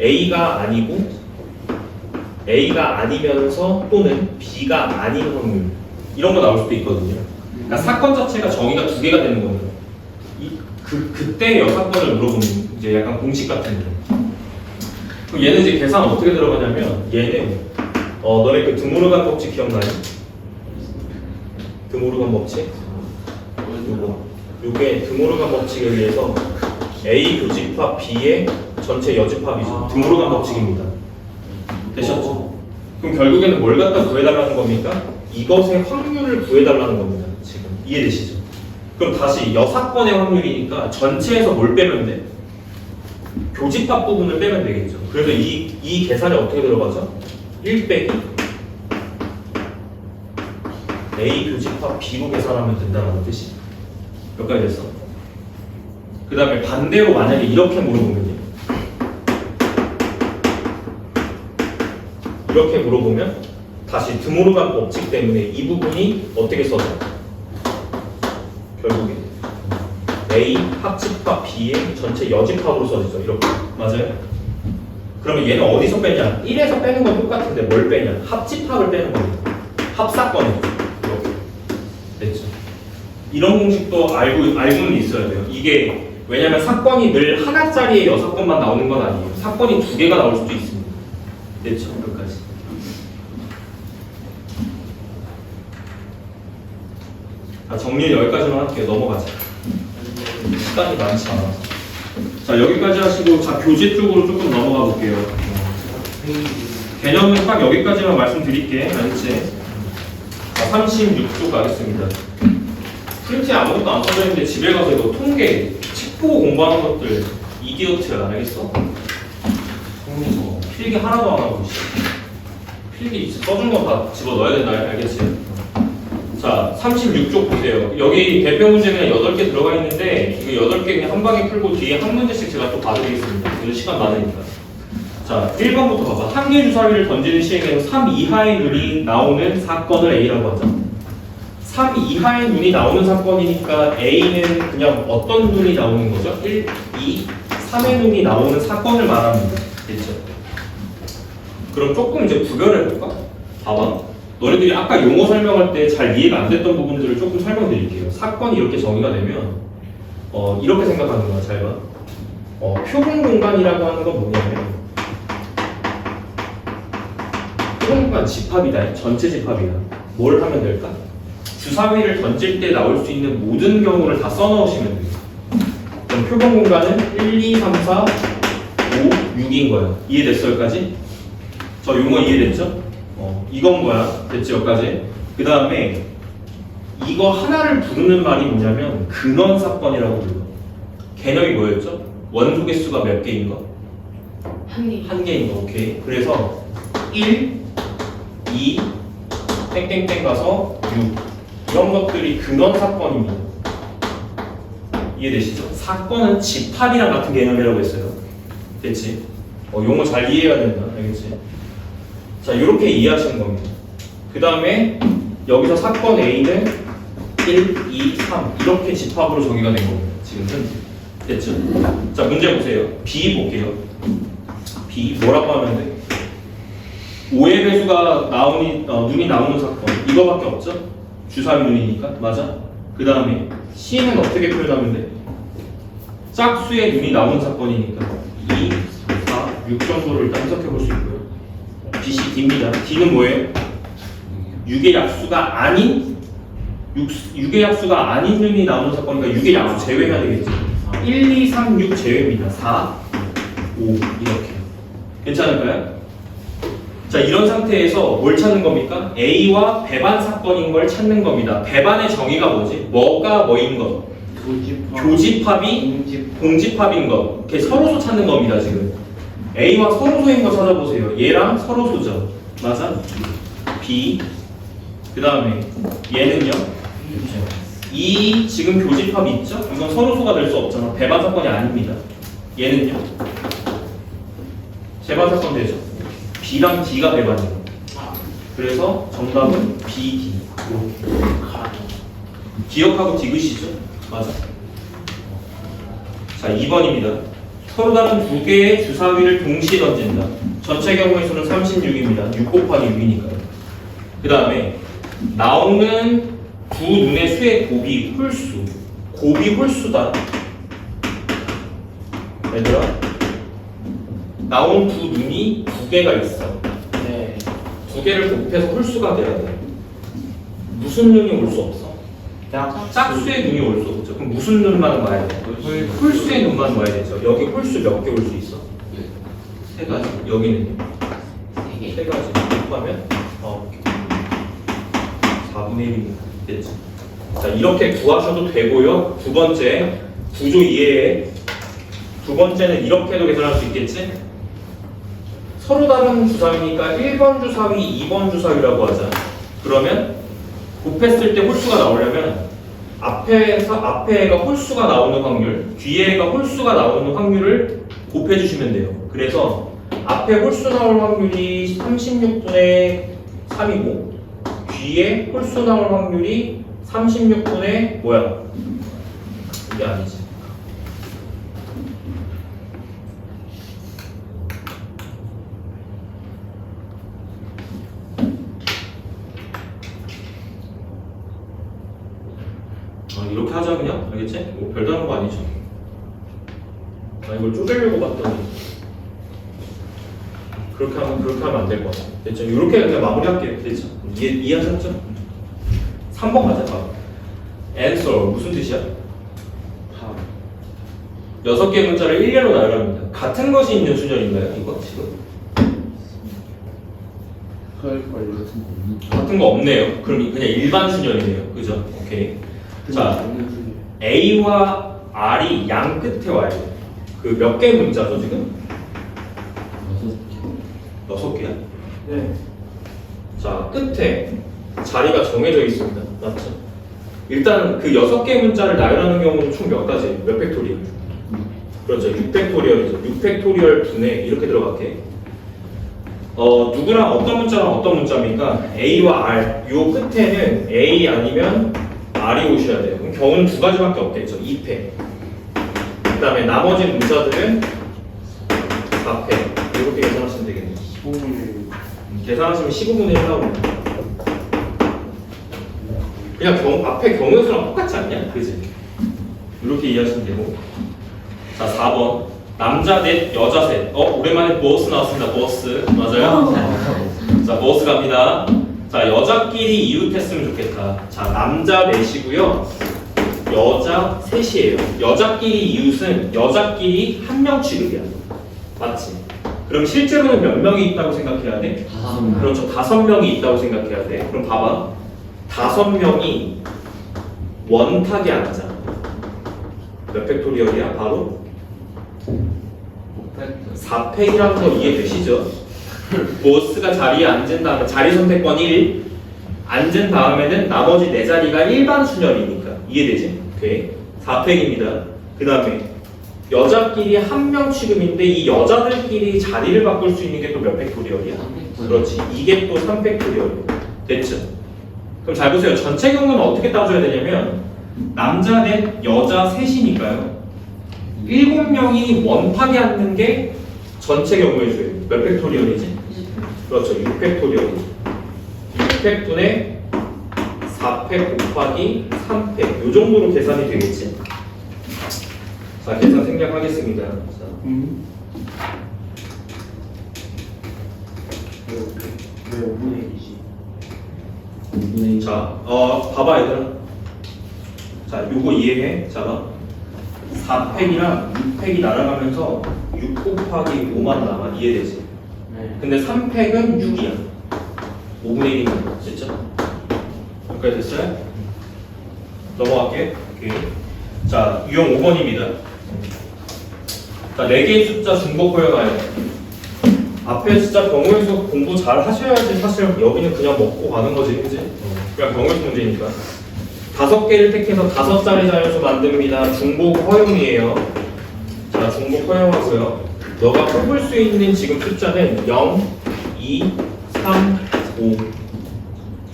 A가 아니고 A가 아니면서 또는 B가 아닌 확률 이런 거 나올 수도 있거든요. 그러니까 사건 자체가 정의가 2개가 되는 거예요. 그때 여사건을 물어보는 이제 약간 공식 같은 거. 그럼 얘는 이제 계산 어떻게 들어가냐면 얘는 너네 그 드모르간 법칙 기억나니? 드모르간 법칙? 요게 드모르간 법칙에 의해서 A 교집합 B의 전체 여집합이죠. 드모르간 법칙입니다. 되셨죠? 그럼 결국에는 뭘 갖다 구해달라는 겁니까? 이것의 확률을 구해달라는 겁니다. 지금 이해되시죠? 그럼 다시 여사건의 확률이니까 전체에서 뭘 빼면 돼? 교집합 부분을 빼면 되겠죠. 그래서 이 계산이 어떻게 들어가죠? 1 빼기 A 교집합 B로 계산하면 된다는 뜻이 몇 가지 됐어? 그 다음에 반대로 만약에 이렇게 물어보면요. 이렇게 물어보면 다시 드모르간 법칙 때문에 이 부분이 어떻게 써져? 결국에 A 합집합 B의 전체 여집합으로 써지죠. 이렇게. 맞아요? 그러면 얘는 어디서 빼냐? 1에서 빼는 건 똑같은데 뭘 빼냐? 합집합을 빼는 겁니다. 합사건이죠. 이렇게. 됐죠? 이런 공식도 알고는 있어야 돼요. 이게 왜냐면 사건이 늘 하나짜리의 여사건만 나오는 건 아니에요. 사건이 2개가 나올 수도 있습니다. 됐죠? 여기까지. 자, 정리는 여기까지만 할게요. 넘어가자. 시간이 많지 않아서. 자, 여기까지 하시고, 자, 교재 쪽으로 조금 넘어가 볼게요. 개념은 딱 여기까지만 말씀드릴게. 알겠지? 자, 36쪽 가겠습니다. 프린트에 아무것도 안 써져 있는데 집에 가서 이거 통계, 책 보고 공부하는 것들 이디어트야. 알겠어? 필기 하나도 안 하고, 필기 써준 거 다 집어 넣어야 된다. 알겠지? 자, 36쪽 보세요. 여기 대표 문제 그냥 8개 들어가 있는데 이거 8개 그냥 한 방에 풀고 뒤에 한 문제씩 제가 또 봐드리겠습니다. 오늘 시간 많으니까. 자, 1번부터 봐봐. 한개 주사위를 던지는 시행에는 3 이하의 눈이 나오는 사건을 A라고 하죠. 3 이하의 눈이 나오는 사건이니까 A는 그냥 어떤 눈이 나오는 거죠? 1, 2, 3의 눈이 나오는 사건을 말합니다. 됐죠? 그럼 조금 이제 구별해볼까? 봐봐. 너희들이 아까 용어 설명할 때 잘 이해가 안 됐던 부분들을 조금 설명드릴게요. 사건이 이렇게 정의가 되면 이렇게 생각하는 거야. 잘 봐. 표본 공간이라고 하는 건 뭐냐면 표본 공간 집합이다. 전체 집합이다. 뭘 하면 될까? 주사위를 던질 때 나올 수 있는 모든 경우를 다 써넣으시면 돼요. 그럼 표본 공간은 1, 2, 3, 4, 5, 6인 거야. 이해됐어 여기까지? 저 용어 이해됐죠? 이건 뭐야? 됐지 여기까지? 그 다음에 이거 하나를 부르는 말이 뭐냐면 근원 사건이라고 불러. 개념이 뭐였죠? 원소 개수가 몇 개인 거? 한 개인 거. 오케이. 그래서 1, 2, 땡땡땡 가서 6 이런 것들이 근원 사건입니다. 이해되시죠? 사건은 집합이랑 같은 개념이라고 했어요. 됐지? 용어 잘 이해해야 된다. 알겠지? 자, 이렇게 이해하시는 겁니다. 그 다음에 여기서 사건 A는 1, 2, 3 이렇게 집합으로 정의가 된 겁니다. 지금 현재. 됐죠? 자, 문제 보세요. B 볼게요. B 뭐라고 하면 돼? 오해 배수가 눈이 나오는 사건 이거밖에 없죠? 주사위 눈이니까 맞아? 그 다음에 C는 어떻게 표현하면 돼? 짝수의 눈이 나오는 사건이니까 2, 4, 6 정도를 일단 해석해 볼 수 있고요. B, C, D입니다. D는 뭐예요? 6의 약수가 아닌 6의 약수가 아닌 눈이 나오는 사건이니까 6의 약수 제외해야 되겠죠? 1, 2, 3, 6 제외입니다. 4, 5 이렇게 괜찮을까요? 자, 이런 상태에서 뭘 찾는 겁니까? A와 배반 사건인 걸 찾는 겁니다. 배반의 정의가 뭐지? 뭐가 뭐인 것? 교집합이 공집합인 것. 이렇게 서로소 찾는 겁니다, 지금. A와 서로소인 거 찾아보세요. 얘랑 서로소죠. 맞아? B. 그 다음에 얘는요? 이 지금 교집합이 있죠? 이건 서로소가 될 수 없잖아. 배반 사건이 아닙니다. 얘는요? 재반 사건 되죠? B랑 D가 배반이에요. 그래서 정답은 B, D. 기억하고 디귿이죠? 맞아. 자, 2번입니다. 서로 다른 두 개의 주사위를 동시에 던진다. 전체 경우의 수는 36입니다. 6 곱하기 6이니까요. 그 다음에 나오는 두 눈의 수의 곱이 홀수. 곱이 홀수다. 얘들아, 나온 두 눈이 두 개가 있어. 네. 두 개를 곱해서 홀수가 돼야 돼. 무슨 눈이 올 수 없어? 짝수의 눈이 올 수 없죠. 그럼 무슨 눈만 와야 돼? 홀수의 눈만 와야 되죠. 여기 홀수 몇 개 올 수 있어? 세 가지. 여기는 세 가지. 곱하면 9개. 4분의 1입니다. 됐지? 자, 이렇게 구하셔도 되고요. 두 번째, 구조 이해에 두 번째는 이렇게도 계산할 수 있겠지? 서로 다른 주사위니까 1번 주사위, 2번 주사위라고 하자. 그러면 곱했을 때 홀수가 나오려면 앞에 애가 홀수가 나오는 확률, 뒤에 애가 홀수가 나오는 확률을 곱해주시면 돼요. 그래서 앞에 홀수 나올 확률이 36분의 3이고 뒤에 홀수 나올 확률이 36분의 뭐야? 이게 아니지. 이렇게 하자 그냥? 알겠지? 뭐 별다른 거 아니죠. 이걸 쪼개려고 봤더니 그렇게 하면 안 될 것 같아. 됐죠? 이렇게 그냥 마무리할게요. 됐죠? 이해하셨죠? 3번 가자. answer 무슨 뜻이야? 6개의 문자를 일렬로 나열합니다. 같은 것이 있는 순열인가요? 이거 지금? 같은 거 없네요. 그럼 그냥 일반 순열이네요. 그죠? 오케이. 자, A와 R이 양 끝에 와야 돼요. 그 몇 개의 문자죠 지금? 6개야? 네. 자, 끝에 자리가 정해져 있습니다. 맞죠? 일단 그 6개의 문자를 나열하는 경우는 총 몇 가지? 몇 팩토리얼? 그렇죠. 6팩토리얼이죠. 6팩토리얼 분의 이렇게 들어갈게. 누구랑 어떤 문자랑 어떤 문자입니까? A와 R. 요 끝에는 A 아니면 R이 오셔야 돼요. 그럼 경우는 두 가지밖에 없겠죠. 2패. 그 다음에 나머지 문자들은 4패. 이렇게 계산하시면 되겠네요. 계산하시면 15분의 1 나옵니다. 그냥 앞에 경우수랑 똑같지 않냐? 그지? 이렇게 이해하시면 되고. 자, 4번. 남자 넷, 여자 셋. 오랜만에 버스 나왔습니다. 버스. 맞아요? 자, 버스 갑니다. 자, 여자끼리 이웃했으면 좋겠다. 자, 남자 넷이고요. 여자 셋이에요. 여자끼리 이웃은 여자끼리 한 명 취급이야. 맞지? 그럼 실제로는 몇 명이 있다고 생각해야 돼? 5명. 그렇죠. 5명이 있다고 생각해야 돼. 그럼 봐봐. 5명이 원탁에 앉아. 몇 팩토리얼이야? 바로 4팩이라는 거 이해되시죠? 보스가 자리에 앉은 다음에 자리 선택권 1 앉은 다음에는 나머지 4자리가 일반 순열이니까 이해되지? 오케이. 4팩입니다. 그 다음에 여자끼리 한 명 취급인데 이 여자들끼리 자리를 바꿀 수 있는 게 또 몇 팩토리얼이야? 그렇지. 이게 또 3팩토리얼. 됐죠? 그럼 잘 보세요. 전체 경우는 어떻게 따져야 되냐면 남자 넷, 여자 셋이니까요. 7명이 원팍에 앉는 게 전체 경우의 수예요. 몇 팩토리얼이지? 그렇죠. 6팩토리얼이지. 6팩분의 4팩 곱하기 3팩. 요 정도로 계산이 되겠지? 자, 계산 생략하겠습니다. 자, 왜 5분의 1이지? 자, 봐봐 얘들아. 자, 요거 이해해. 자, 4팩이랑 6팩이 날아가면서 6 곱하기 5만 남아. 이해되지? 네. 근데 3팩은 6이야. 5분의 1이면 진짜? 여기까지 됐어요? 넘어갈게. 오케이. 자, 유형 5번입니다. 자, 4개의 숫자 중복 허용하여. 앞에 숫자 경우에서 공부 잘 하셔야지 사실 여기는 그냥 먹고 가는 거지, 그지? 그냥 경우의 문제니까. 5개를 택해서 5자리 자연수 만듭니다. 중복 허용이에요. 자, 중복 허용하고요. 너가 뽑을 수 있는 지금 숫자는 0, 2, 3, 5.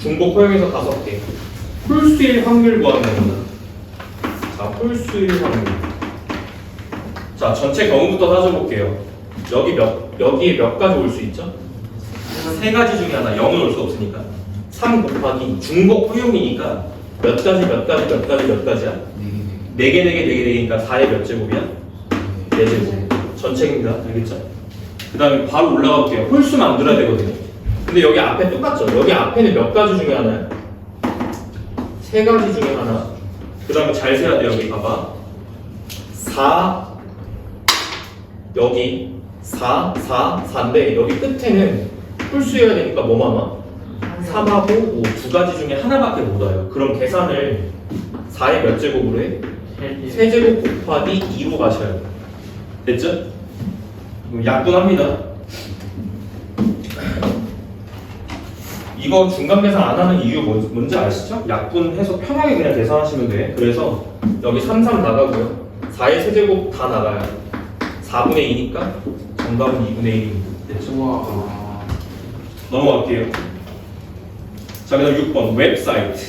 중복 허용해서 5개. 홀수일 확률 구하는 겁니다. 자, 홀수일 확률. 자, 전체 경우부터 따져볼게요. 여기에 몇 가지 올 수 있죠? 3가지 중에 하나. 0은 올 수 없으니까. 3 곱하기 중복 허용이니까 몇 가지야? 4개, 4의 몇 제곱이야? 4제곱. 전체입니다. 알겠죠? 그 다음에 바로 올라가 볼게요. 홀수 만들어야 되거든요. 근데 여기 앞에 똑같죠? 여기 앞에는 몇 가지 중에 하나야? 3가지 중에 하나. 그 다음에 잘 세야 돼. 여기 봐봐. 4 여기 4, 4인데 여기 끝에는 홀수여야 되니까 뭐만 와? 3하고 5 두 가지 중에 하나밖에 못 와요. 그럼 계산을 4의 몇 제곱으로 해? 세제곱 곱하기 2로 가셔야 돼요. 됐죠? 그럼 약분합니다. 이거 중간 계산 안 하는 이유 뭔지 아시죠? 약분해서 편하게 그냥 계산하시면 돼. 그래서 여기 3, 3 나가고요. 4의 세제곱 다 나가요. 4분의 2니까 정답은 2분의 1입니다. 됐죠? 우와. 넘어갈게요. 자, 그 다음 6번 웹사이트.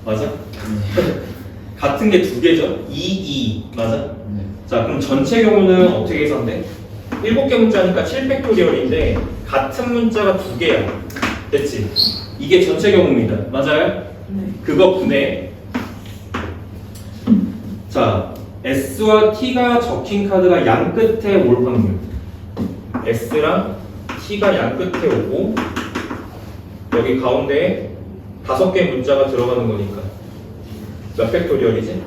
맞아? 같은 게 2개죠? 2, 맞아? 자, 그럼 전체 경우는 어떻게 계산돼? 7개 문자니까 7팩토리얼인데 같은 문자가 2개야. 됐지? 이게 전체 경우입니다. 맞아요? 네. 그거 분해. 자, S와 T가 적힌 카드가 양 끝에 올 확률. S랑 T가 양 끝에 오고 여기 가운데에 5개 문자가 들어가는 거니까 몇 팩토리얼이지?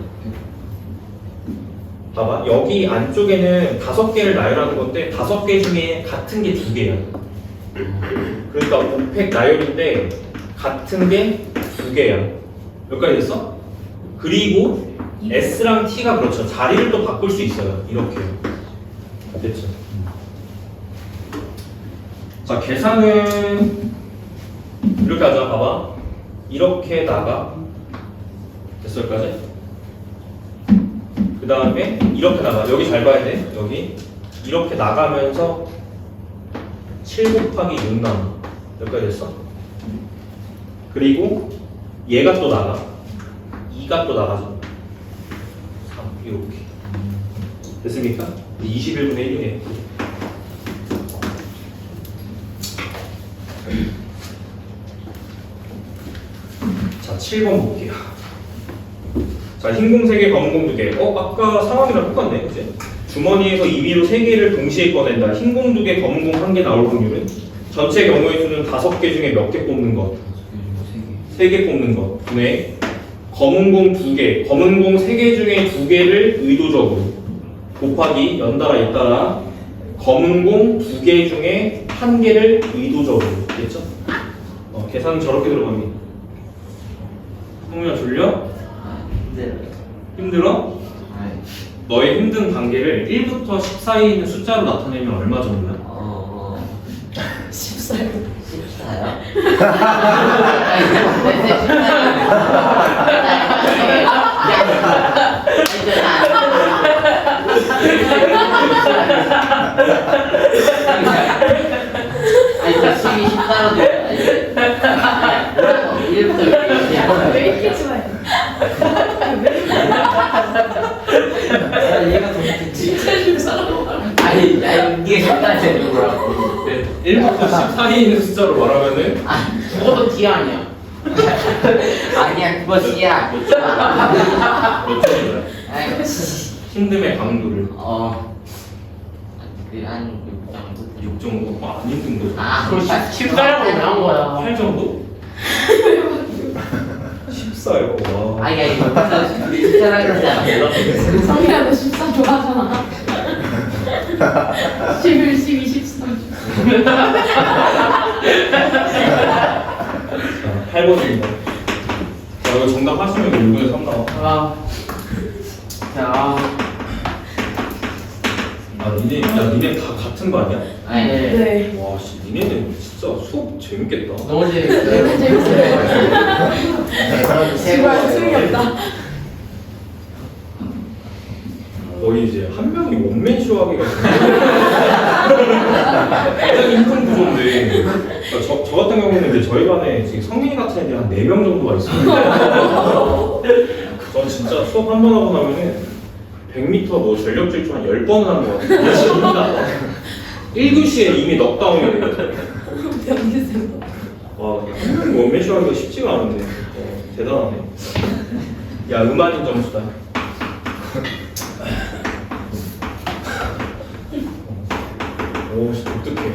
봐봐, 여기 안쪽에는 5개를 나열하는 건데 5개 중에 같은 게 2개야. 그러니까 5팩 나열인데 같은 게 2개야. 여기까지 됐어? 그리고 S랑 T가 그렇죠. 자리를 또 바꿀 수 있어요. 이렇게. 됐죠? 자, 계산은 이렇게 하자. 봐봐. 이렇게 나가. 됐어? 여기까지? 그 다음에 이렇게 나가. 여기 잘 봐야 돼. 여기. 이렇게 나가면서 7 곱하기 6 남아. 여기까지 됐어? 그리고 얘가 또 나가. 2가 또 나가죠. 3, 이렇게. 됐습니까? 21분의 1이네. 자, 7번 볼게요. 자, 흰 공 3개, 검은 공 2개. 아까 상황이랑 똑같네, 그치? 주머니에서 2위로 3개를 동시에 꺼낸다. 흰 공 2개, 검은 공 1개 나올 확률은? 전체 경우의 수는 5개 중에 몇 개 뽑는 것? 3개 뽑는 것. 분의 검은 공 2개, 검은 공 3개 중에 2개를 의도적으로 곱하기 연달아 잇따라 검은 공 2개 중에 1개를 의도적으로. 됐죠? 계산은 저렇게 들어갑니다. 성민아 졸려? 힘들어? 너의 힘든 단계를 1부터 10 사이에 있는 숫자로 나타내면 얼마 정도야? 14요. 14요? 아니 저 12, 14로 뭐라고 1부터 왜 이렇게 좋아해? 얘가 더 좋겠지. 진짜 줄 사람 말아. 아니 이게 14로 뭐라고. 1부터 10 사이에 있는 숫자로 말하면은 아 그것도 D 아니야. 아니야 그거 C야. 몇 점이야? 아이 힘듦의 강도를 그한 6 정도? 안 힘든 거죠. 아 그럼 14라고 나온 거야. 8 정도? 14요. 와. 아니 진짜라는 거지 않아. 성희야 너 14 좋아하잖아. 11, 12, 13. 8번입니다. 자, 이거 정답 하시면 1분에 3 나와. 자. 니네 다 같은 거 아니야? 아니 네. 와, 씨, 니네는 진짜 수업 재밌겠다. 너무 재밌어요. 너무 재밌어요. 제발 소용이 없다. 거의 이제 한 명이 원맨쇼 하기가 굉장히 힘든 구조인데 그러니까 저 같은 경우는 이제 저희 반에 지금 성민이 같은 애들이 한 4명 정도가 있어요. 전 진짜 수업 한 번 하고 나면은 100m 뭐 전력 질주 한 10번은 한 것 같아요. 진짜 1교시에 이미 넉다운이 돼요. 대학생도. 와, 한 명이 원맨쇼 하기가 쉽지가 않은데 대단하네. 야, 음악인 점수다. 오, 독특해.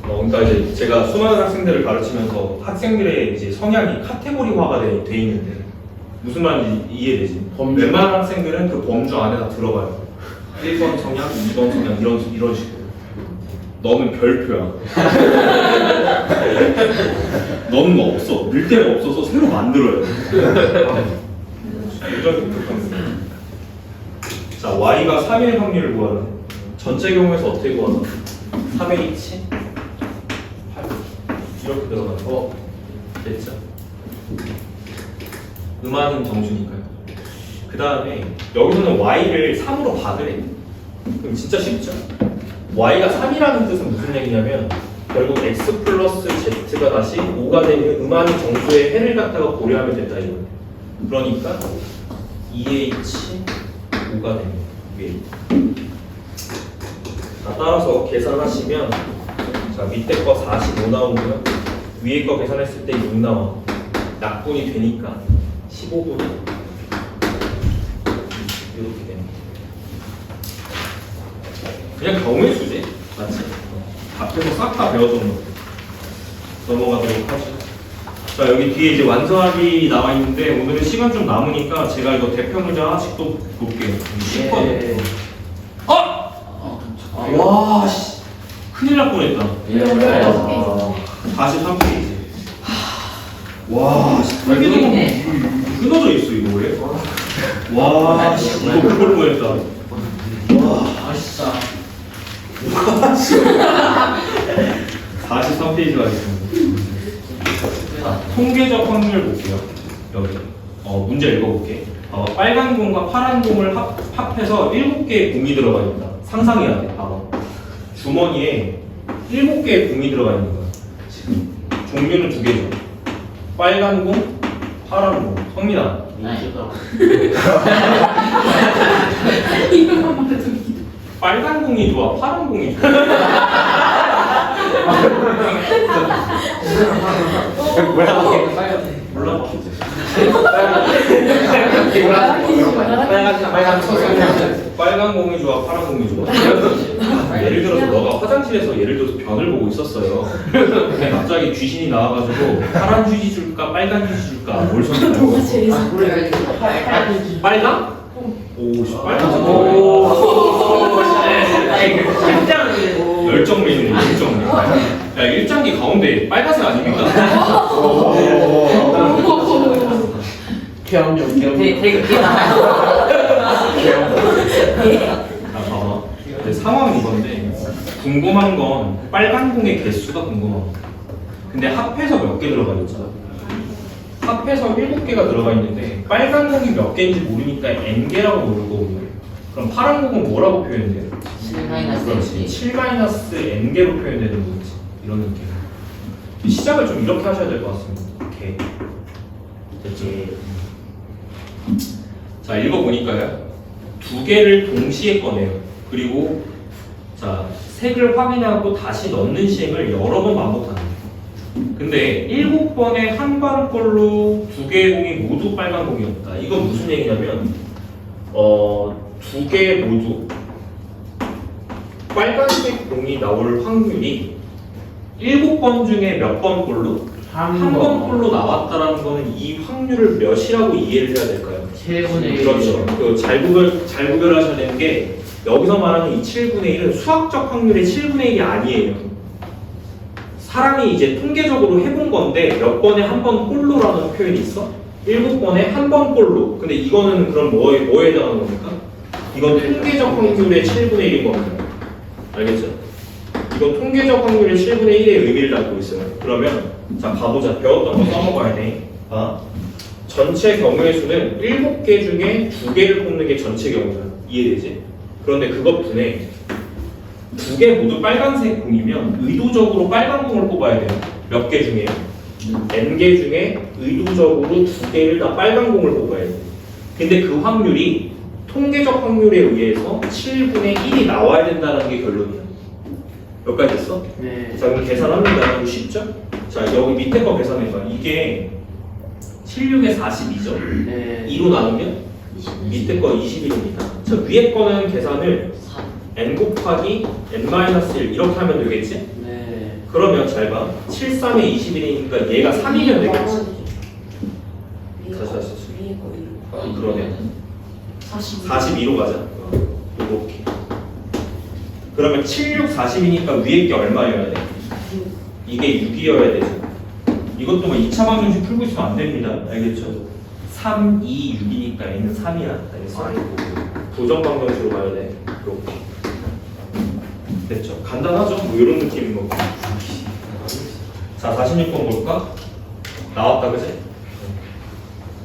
그러니까 이제 제가 수많은 학생들을 가르치면서 학생들의 이제 성향이 카테고리화가 돼 있는데 무슨 말인지 이해되지? 웬만한 학생들은 그 범주 안에 다 들어가요. 1번 성향, 2번 성향 이런 식으로. 너는 별표야. 너는 뭐 없어. 늘 데가 없어서 새로 만들어야 돼. 굉장히 독특합니다. 자, y가 3의 확률을 구하라. 전체 경우에서 어떻게 구하나? 3의 이치 8 이렇게 들어가는 됐죠? 음악은 정수니까요. 그 다음에 여기서는 y를 3으로 받으래. 그럼 진짜 쉽죠? y가 3이라는 뜻은 무슨 얘기냐면 결국 x 플러스 z가 다시 5가 되는 음악인 정수의 해를 갖다가 고려하면 된다 이거예요. 그러니까 2h 5가 됩니다. 위에. 자, 따라서 계산하시면 자, 밑에 거 45 나오고요. 위에 거 계산했을 때 6 나와. 약분이 되니까 15분은 이렇게 됩니다. 그냥 경우의 수지 맞지? 앞에서 싹 다 배웠던 거 넘어가도록 하죠. 자, 여기 뒤에 이제 완성하기 나와 있는데 오늘은 시간 좀 남으니까 제가 이거 대표 문제 하나씩 또 볼게요. 10번. 와, 씨. 큰일 날 뻔했다. 43페이지. 와, 씨. 이게 너무 끊어져 있어, 이거 왜? 와, 씨. 이거 못 볼 뻔했다. 와, 진짜. 43페이지 가겠습니다. 통계적 확률 볼게요. 여기. 문제 읽어볼게. 빨간 공과 파란 공을 합해서 7개의 공이 들어가 있다. 상상해야 돼. 봐봐. 주머니에 7개의 공이 들어가 있는 거야. 지금. 종류는 2개죠. 빨간 공, 파란 공. 성민아. 이거만 말해도 빨간 공이 좋아, 파란 공이 좋아. 몰라. 빨간 공이 좋아, 파란 공이 좋아. 예를 들어서 너가 화장실에서 예를 들어서 변을 보고 있었어요. 근데 갑자기 귀신이 나와가지고 파란 휴지 줄까, 빨간 휴지 줄까, 뭘 뭐가 선택할까? 제일 빨강? 오, 씨, 빨간. 열정맨이네, 열정맨. 야, 1장기 가운데 빨간색 아닙니까? 귀염좀 되게 자, 봐봐. 네, 상황은 이건데 궁금한 건 빨간 공의 개수가 궁금한 거야. 근데 합해서 몇 개 들어가 있잖아. 합해서 7개가 들어가 있는데 빨간 공이 몇 개인지 모르니까 n개라고 모르고 그럼 파란 공은 뭐라고 표현돼요? 7 마이너스 그렇지. 7-n개로 표현되는 거지. 이런 느낌. 시작을 좀 이렇게 하셔야 될 것 같습니다. 이렇게. 됐지? 자, 읽어보니까요. 두 개를 동시에 꺼내요. 그리고 자, 색을 확인하고 다시 넣는 시행을 여러 번 반복하는 거예요. 근데 7번에 한 번꼴로 두 개의 공이 모두 빨간 공이었다. 이건 무슨 얘기냐면 두 개 모두 빨간색 공이 나올 확률이 7번 중에 몇 번 꼴로? 한 번 꼴로 나왔다라는 거는 이 확률을 몇이라고 이해를 해야 될까요? 7분의 1. 그렇죠. 잘 구별하셔야 되는 게 여기서 말하는 이 7분의 1은 수학적 확률의 7분의 1이 아니에요. 사람이 이제 통계적으로 해본 건데 몇 번에 한 번 꼴로라는 표현이 있어? 7번에 한 번 꼴로. 근데 이거는 그럼 뭐에 해당하는 겁니까? 이건 통계적 확률의 7분의 1인 겁니다. 알겠죠? 이건 통계적 확률의 7분의 1의 의미를 갖고 있어요. 그러면 자 가보자. 배웠던 거 써먹어야 돼. 봐. 전체 경우의 수는 7개 중에 2개를 뽑는 게 전체 경우야. 이해되지? 그런데 그것분에 2개 모두 빨간색 공이면 의도적으로 빨간 공을 뽑아야 돼요. 몇 개 중에요? n개 중에 의도적으로 2개를 다 빨간 공을 뽑아야 돼요. 근데 그 확률이 통계적 확률에 의해서 7분의 1이 나와야 된다는 게 결론이야. 몇 가지 됐어? 네. 자, 그럼 계산합니다. 이거 쉽죠? 자, 여기 밑에 거 계산해봐. 이게 76에 42죠? 네. 2로 나누면 밑에 거 21입니다. 자, 위에 거는 계산을 3. n 곱하기 n-1 이렇게 하면 되겠지? 네. 그러면 잘 봐. 7, 3에 21이니까 얘가 3이면 되겠지? 다시. 그러네. 42로 가자. 이렇게. 그러면 7, 6, 40이니까 위에 게 얼마여야 돼? 이게 6이어야 되죠. 이것도 뭐 2차 방정식 풀고 있으면 안 됩니다. 알겠죠? 3, 2, 6이니까 n은 3이야. 알겠어? 부정 방정식으로 가야 돼. 이렇게. 됐죠? 간단하죠? 뭐 이런 느낌인 거고. 자, 46번 볼까? 나왔다, 그지?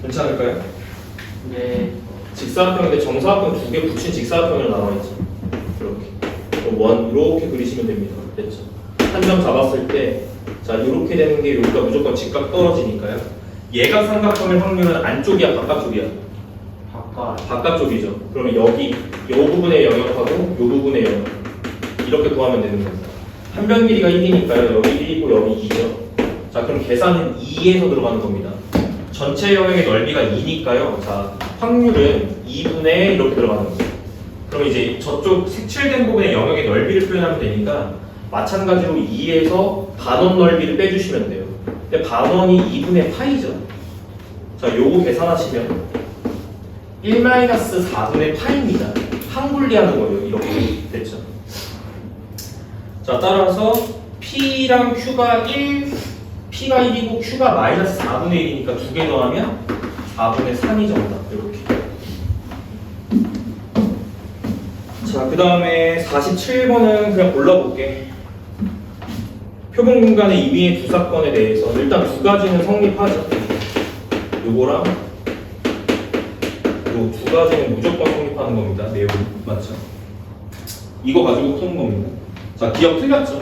괜찮을까요? 네. 직사각형인데 정사각형 2개 붙인 직사각형으로 나와있죠. 이렇게. 이렇게 그리시면 됩니다. 됐죠? 한 점 잡았을 때, 자, 이렇게 되는 게 여기가 무조건 직각 떨어지니까요. 얘가 삼각형일 확률은 안쪽이야, 바깥쪽이야? 바깥쪽이죠. 그러면 여기, 이 부분의 영역하고 이 부분의 영역. 이렇게 구하면 되는 겁니다. 한 변 길이가 1이니까요. 여기 1이고 여기 2죠. 자, 그럼 계산은 2에서 들어가는 겁니다. 전체 영역의 넓이가 2니까요. 자, 확률은 2분의 이렇게 들어가는 거예요. 그럼 이제 저쪽 색칠된 부분의 영역의 넓이를 표현하면 되니까 마찬가지로 2에서 반원 넓이를 빼주시면 돼요. 근데 반원이 2분의 파이죠. 자, 요거 계산하시면 1-4분의 파입니다. 한분리하는 거예요. 이렇게 됐죠. 자, 따라서 P랑 Q가 1, P가 1이고 Q가 -4분의 1이니까 두 개 더하면 4분의 3이 정답. 이렇게. 자, 그 다음에 47번은 그냥 골라볼게. 표본 공간의 임의의 두 사건에 대해서 일단 두 가지는 성립하죠. 요거랑 요 두 가지는 무조건 성립하는 겁니다. 내용 맞죠? 이거 가지고 푸는 겁니다. 자, 기억 틀렸죠?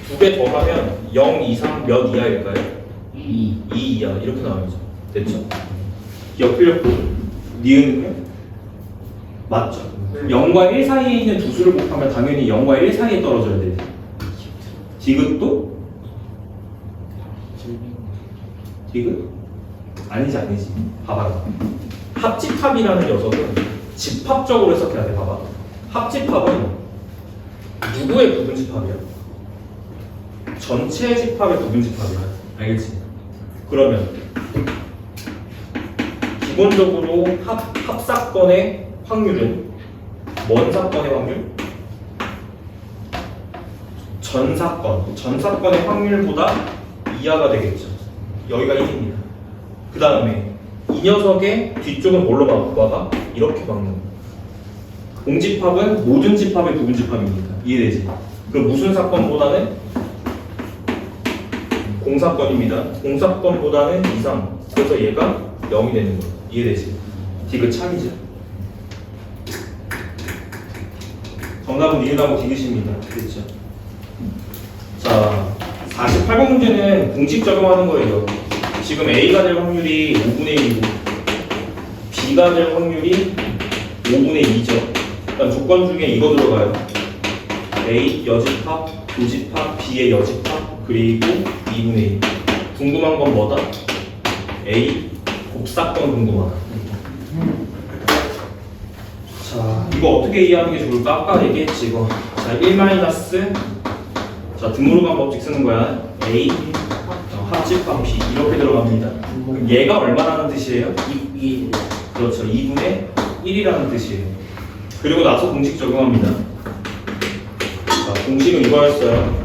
두 개 더하면 0 이상 몇 이하일까요? 2 이하 이렇게 나와야죠. 됐죠? 기억 틀렸고 니은은요? 맞죠? 0과 1 사이에 있는 두 수를 곱하면 당연히 0과 1 사이에 떨어져야 되죠. 디귿도? 디귿? 아니지. 봐봐. 합집합이라는 녀석은 집합적으로 해석해야 돼. 봐봐. 합집합은 누구의 부분집합이야? 전체 집합의 부분집합이야. 알겠지? 그러면 기본적으로 합사건의 확률은 뭔 사건의 확률? 전사건의 확률보다 이하가 되겠죠. 여기가 1입니다. 그 다음에 이 녀석의 뒤쪽은 뭘로 막아? 이렇게 막는 거예요. 공집합은 모든 집합의 부분집합입니다. 이해되지? 그럼 무슨 사건보다는? 공사건입니다. 공사건보다는 이상. 그래서 얘가 0이 되는 거예요. 이해되지? 디귿 참이죠. 정답은 니은하고 디귿입니다. 됐죠? 자, 48번 문제는 공식 적용하는 거예요. 지금 A가 될 확률이 5분의 1이고 B가 될 확률이 5분의 2죠. 일단 조건 중에 이거 들어가요. A 여집합, 교집합, B의 여집합, 그리고 2분의 1. 궁금한 건 뭐다? A 곱사건 궁금하다. 자, 이거 어떻게 이해하는 게 좋을까? 아까 얘기했지 이거. 자, 1 마이너스 자, 드모르간 법칙 쓰는 거야. A 합집합 B 이렇게 들어갑니다. 그럼 얘가 얼마라는 뜻이에요? 이 그렇죠. 2분의 1이라는 뜻이에요. 그리고 나서 공식 적용합니다. 자, 공식은 이거였어요.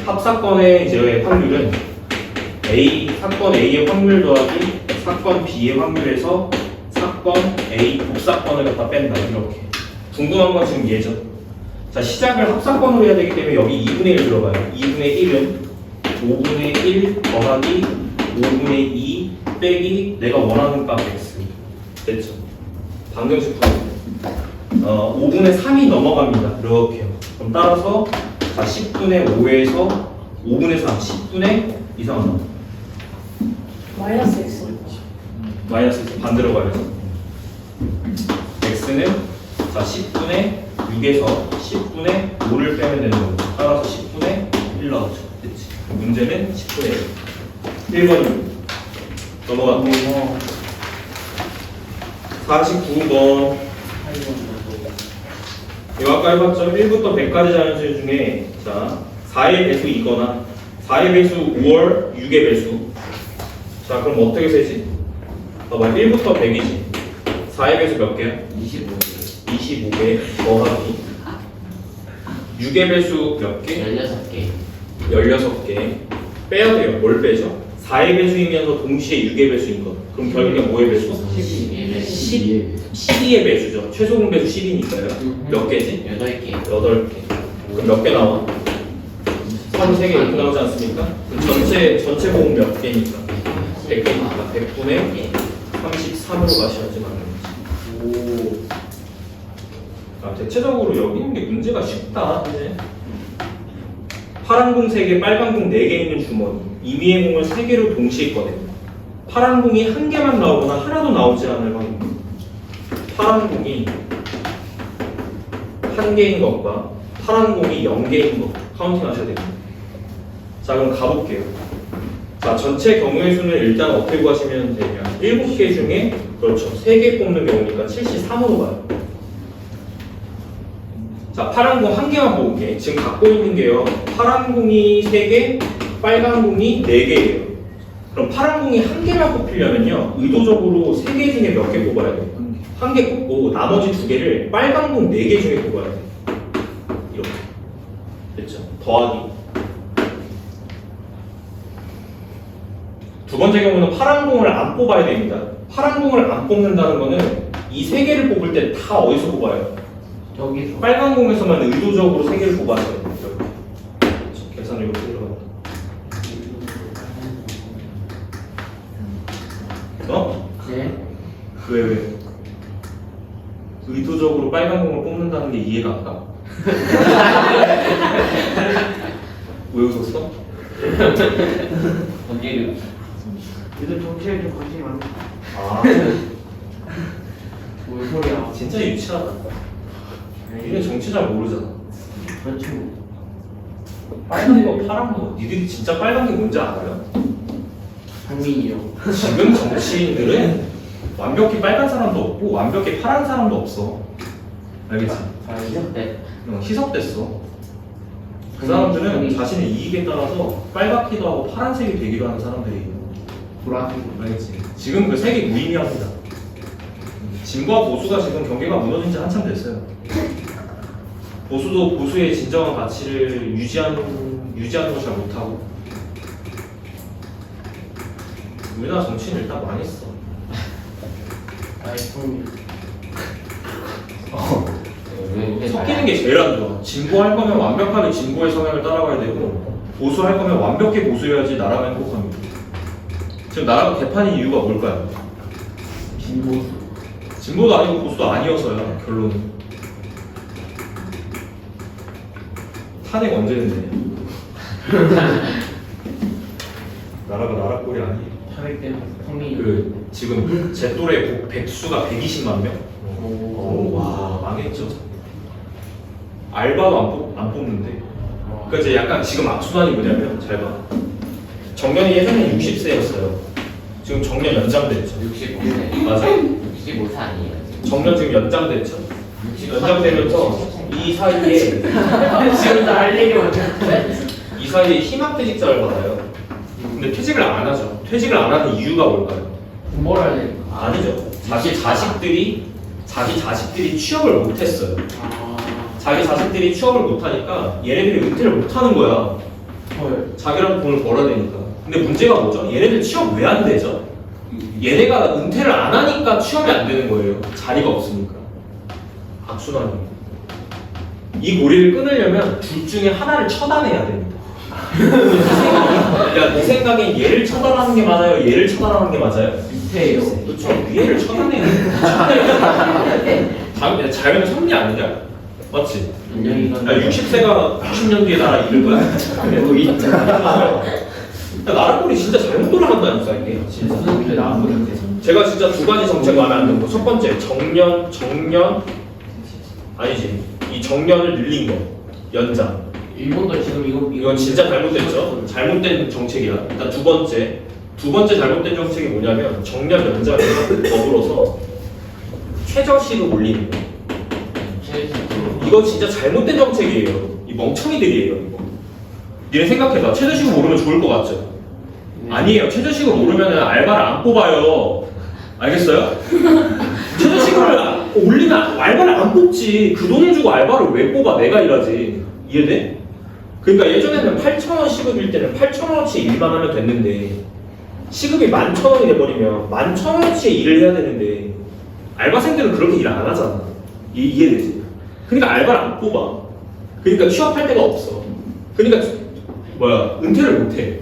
합사건의 이제 확률은 사건 A의 확률 더하기 사건 B의 확률에서 사건 A 곱사건을 갖다 뺀다. 이렇게. 궁금한 건 지금 얘죠. 자, 시작을 합사건으로 해야 되기 때문에 여기 2분의 1 들어가요. 2분의 1은 5분의 1 더하기 5분의 2 빼기 내가 원하는 값 x. 됐죠? 방정 식품. 5분의 3이 넘어갑니다. 이렇게요. 그럼 따라서 자 10분의 5에서 5분의 3, 10분의 이상은 나와. 마이너스 X. 마이너스 반대로 가야죠. x는 자 10분의 6에서 10분의 5를 빼면 되는 거죠. 따라서 10분의 1 나오죠. 됐지? 문제는 10분의 1. 1번 넘어갈게요. 49번. 이거 아까 해봤죠? 1부터 100까지 자연수 중에 자 4의 배수 2거나 4의 배수 5월 6의 배수. 자 그럼 어떻게 세지? 봐봐 1부터 100이지. 4의 배수 몇 개야? 25개 더하기 6의 배수 몇 개? 16개 16개 빼야 돼요. 뭘 빼죠? 4의 배수이면서 동시에 6의 배수인 것. 그럼 결국에 뭐의 배수? 12의 배수죠. 최소 공배수 10이니까요. 몇 개지? 8개 8개. 그럼 몇 개 나와? 33개 이렇게 나오지 않습니까? 그럼 전체 보험 몇 개니까? 100개니까 100분의 33으로 가셔야지 맞는 거지. 오. 아, 대체적으로 여기 있는 게 문제가 쉽다. 이제. 파란 공 3개, 빨간 공 4개 있는 주머니. 임의의 공을 3개로 동시에 꺼내. 파란 공이 1개만 나오거나 하나도 나오지 않을 확률. 파란 공이 1개인 것과 파란 공이 0개인 것 카운팅 하셔야 됩니다. 자 그럼 가볼게요. 자 전체 경우의 수는 일단 어떻게 구하시면 되냐. 7개 중에 그렇죠 3개 뽑는 경우니까 73으로 가요. 자 파란 공 1개만 뽑을게. 지금 갖고 있는 게요 파란 공이 3개 빨간 공이 4개예요. 그럼 파란 공이 1개만 뽑히려면요 의도적으로 3개 중에 몇 개 뽑아야 돼요? 1개 뽑고 나머지 2개를 빨간 공 4개 중에 뽑아야 돼요. 이렇게 됐죠? 더하기 두 번째 경우는 파란 공을 안 뽑아야 됩니다. 파란 공을 안 뽑는다는 거는 이 3개를 뽑을 때 다 어디서 뽑아요? 여기서 빨간 공에서만 의도적으로 3개를 뽑아야 돼요. 이렇게 계산 이렇게 들어간다. 어? 네 왜? 의도적으로 빨간 공을 뽑는다는 게 이해가 안 가. 왜 웃었어? 언제를 요즘 정치에 좀 관심이 많아. 아, 뭔 소리야 진짜 유치하다. 니네 정치 잘 모르잖아. 그렇죠 빨간 거, 파란 거. 니들이 진짜 빨간 게 뭔지 알아요? 한민이요 지금 정치인들은 완벽히 빨간 사람도 없고 완벽히 파란 사람도 없어. 알겠지? 네 희석됐어. 그 사람들은 자신의 이익에 따라서 빨갛기도 하고 파란색이 되기도 하는 사람들이에요. 보라색 알겠지? 지금 그 색이 무의미합니다. 진보와 보수가 지금 경계가 무너진 지 한참 됐어요. 보수도 보수의 진정한 가치를 유지하는 걸 잘 못하고. 우리나라 정치인 일단 망했어. 아이폰 섞이는 게 제일 안 좋아. 진보할 거면 완벽하게 진보의 성향을 따라가야 되고 보수할 거면 완벽히 보수해야지 나라가 행복합니다. 지금 나라가 개판인 이유가 뭘까요? 진보도 아니고 보수도 아니어서요. 결론은 탄핵 언제 됐냐? 나라가 나라 꼴이 아니에요. 탄핵 때문에 성민이. 그 지금 제 또래 백수가 120만 명. 와 망했죠. 알바도 안 뽑는데. 그러니까 이제 약간 지금 악순환이 뭐냐면 잘 봐. 정년이 예전에 60세였어요. 지금 정년 연장됐죠. 65세. 맞아. 65세 아니에요. 정년 지금 연장됐죠. 연장되면서 이 사이에 지금 나할 얘기 먼저. 이 사이에 희망퇴직자를 받아요. 근데 퇴직을 안 하죠. 퇴직을 안 하는 이유가 뭘까요? 뭘 해야 되니까. 아니죠. 자기 자식들이 취업을 못했어요. 자기 자식들이 취업을 못하니까 얘네들이 은퇴를 못하는 거야. 자기랑 돈을 벌어야 되니까. 근데 문제가 뭐죠? 얘네들 취업 왜 안 되죠? 얘네가 은퇴를 안 하니까 취업이 안 되는 거예요. 자리가 없으니까. 악순환입니다. 이 고리를 끊으려면 둘 중에 하나를 처단해야 됩니다. 야, 내 생각엔 얘를 처단하는 게 맞아요? 얘를 처단하는 게 맞아요? 밑에요. 그렇죠. 얘를 처단해야 돼. 자연의 섭리 아니냐? 맞지? 야, 60세가 60년 뒤에 나라 잃을 거야? 그래도 있잖아. 나라 꼴이 진짜 잘못 돌아간다니까 이게. 진짜. 제가 진짜 두 가지 정책 마음에 안 드는 거. 첫 번째, 정년 아니지. 이 정년을 늘린 거. 연장. 일본도 지금 이건 진짜 잘못됐죠. 잘못된 정책이야. 일단 두 번째 잘못된 정책이 뭐냐면 정년 연장에 더불어서 최저시급 올리는 거. 이거 진짜 잘못된 정책이에요. 이 멍청이들이에요. 이거. 니네 생각해봐. 최저시급 오르면 좋을 것 같죠? 아니에요. 최저시급 오르면 알바를 안 뽑아요. 알겠어요? 최저시급을 올리면 알바를 안 뽑지. 그 돈을 주고 알바를 왜 뽑아? 내가 일하지. 이해돼? 그러니까 예전에는 8,000원 시급일 때는 8,000원어치 일만 하면 됐는데 시급이 11,000원이 돼버리면 11,000원어치의 일을 해야 되는데 알바생들은 그렇게 일 안 하잖아. 이해되지? 그러니까 알바를 안 뽑아. 그러니까 취업할 데가 없어. 그러니까 은퇴를 못해.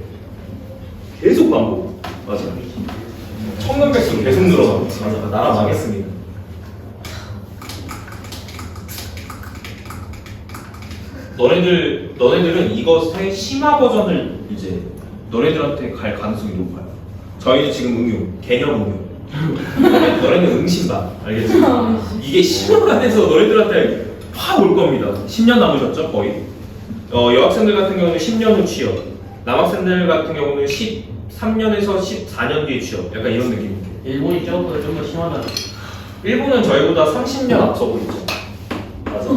계속 반복. 맞아. 청년백수 계속 늘어나고. 맞아. 나라 망했습니다. 너네들은 이것의 심화 버전을 이제 너네들한테 갈 가능성이 높아요. 저희는 지금 응용, 개념 응용. 너네는 응신반, 알겠지? 이게 심화가 돼서 너네들한테 확 올 겁니다. 10년 남으셨죠, 거의? 여학생들 같은 경우는 10년 후 취업, 남학생들 같은 경우는 13년에서 14년 뒤에 취업. 약간 이런 느낌이에요. 일본이 저거보다 좀 더 심하잖아. 일본은 저희보다 30년 앞서 보이죠. 맞아.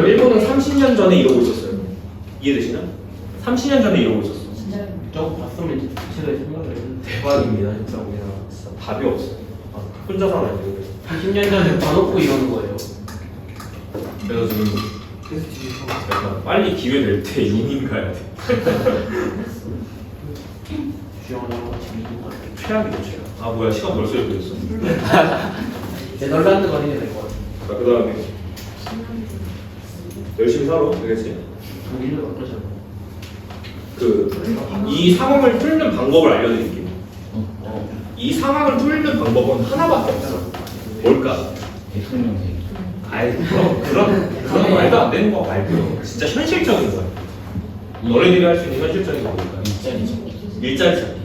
일본은 30년 전에 이러고 있었어요. 이해되시나? 30년 전에 이러고 있었어. 진짜요? 저거 봤으면 제가 생각을 했는데. 대박입니다, 진짜 우리나라. 진짜 답이 없어. 혼자 살아야 돼. 30년 전에 봐놓고 이러는 거예요. 그래서 지금 약간 빨리 기회 될 때 이민 가야 돼. 주영하고 같이 미는 거 같아. 최악이죠, 최악. 아 뭐야, 시간 벌써 이렇게 됐어. 네덜란드 거리게 될 것 같아. 자, 그 다음에 열심히 살아, 알겠지? 독일은 어떠잖아. 이 상황을 뚫는 방법을 알려드릴게요. 이 상황을 뚫는 방법은 하나밖에 없어. 뭘까? 대통령제. 아이 그런 말도 안 되는 거 말고요. 진짜 현실적인 거야. 너네들이 할 수 있는 현실적인 거 뭘까? 일자리 찾기. 일자리 찾기.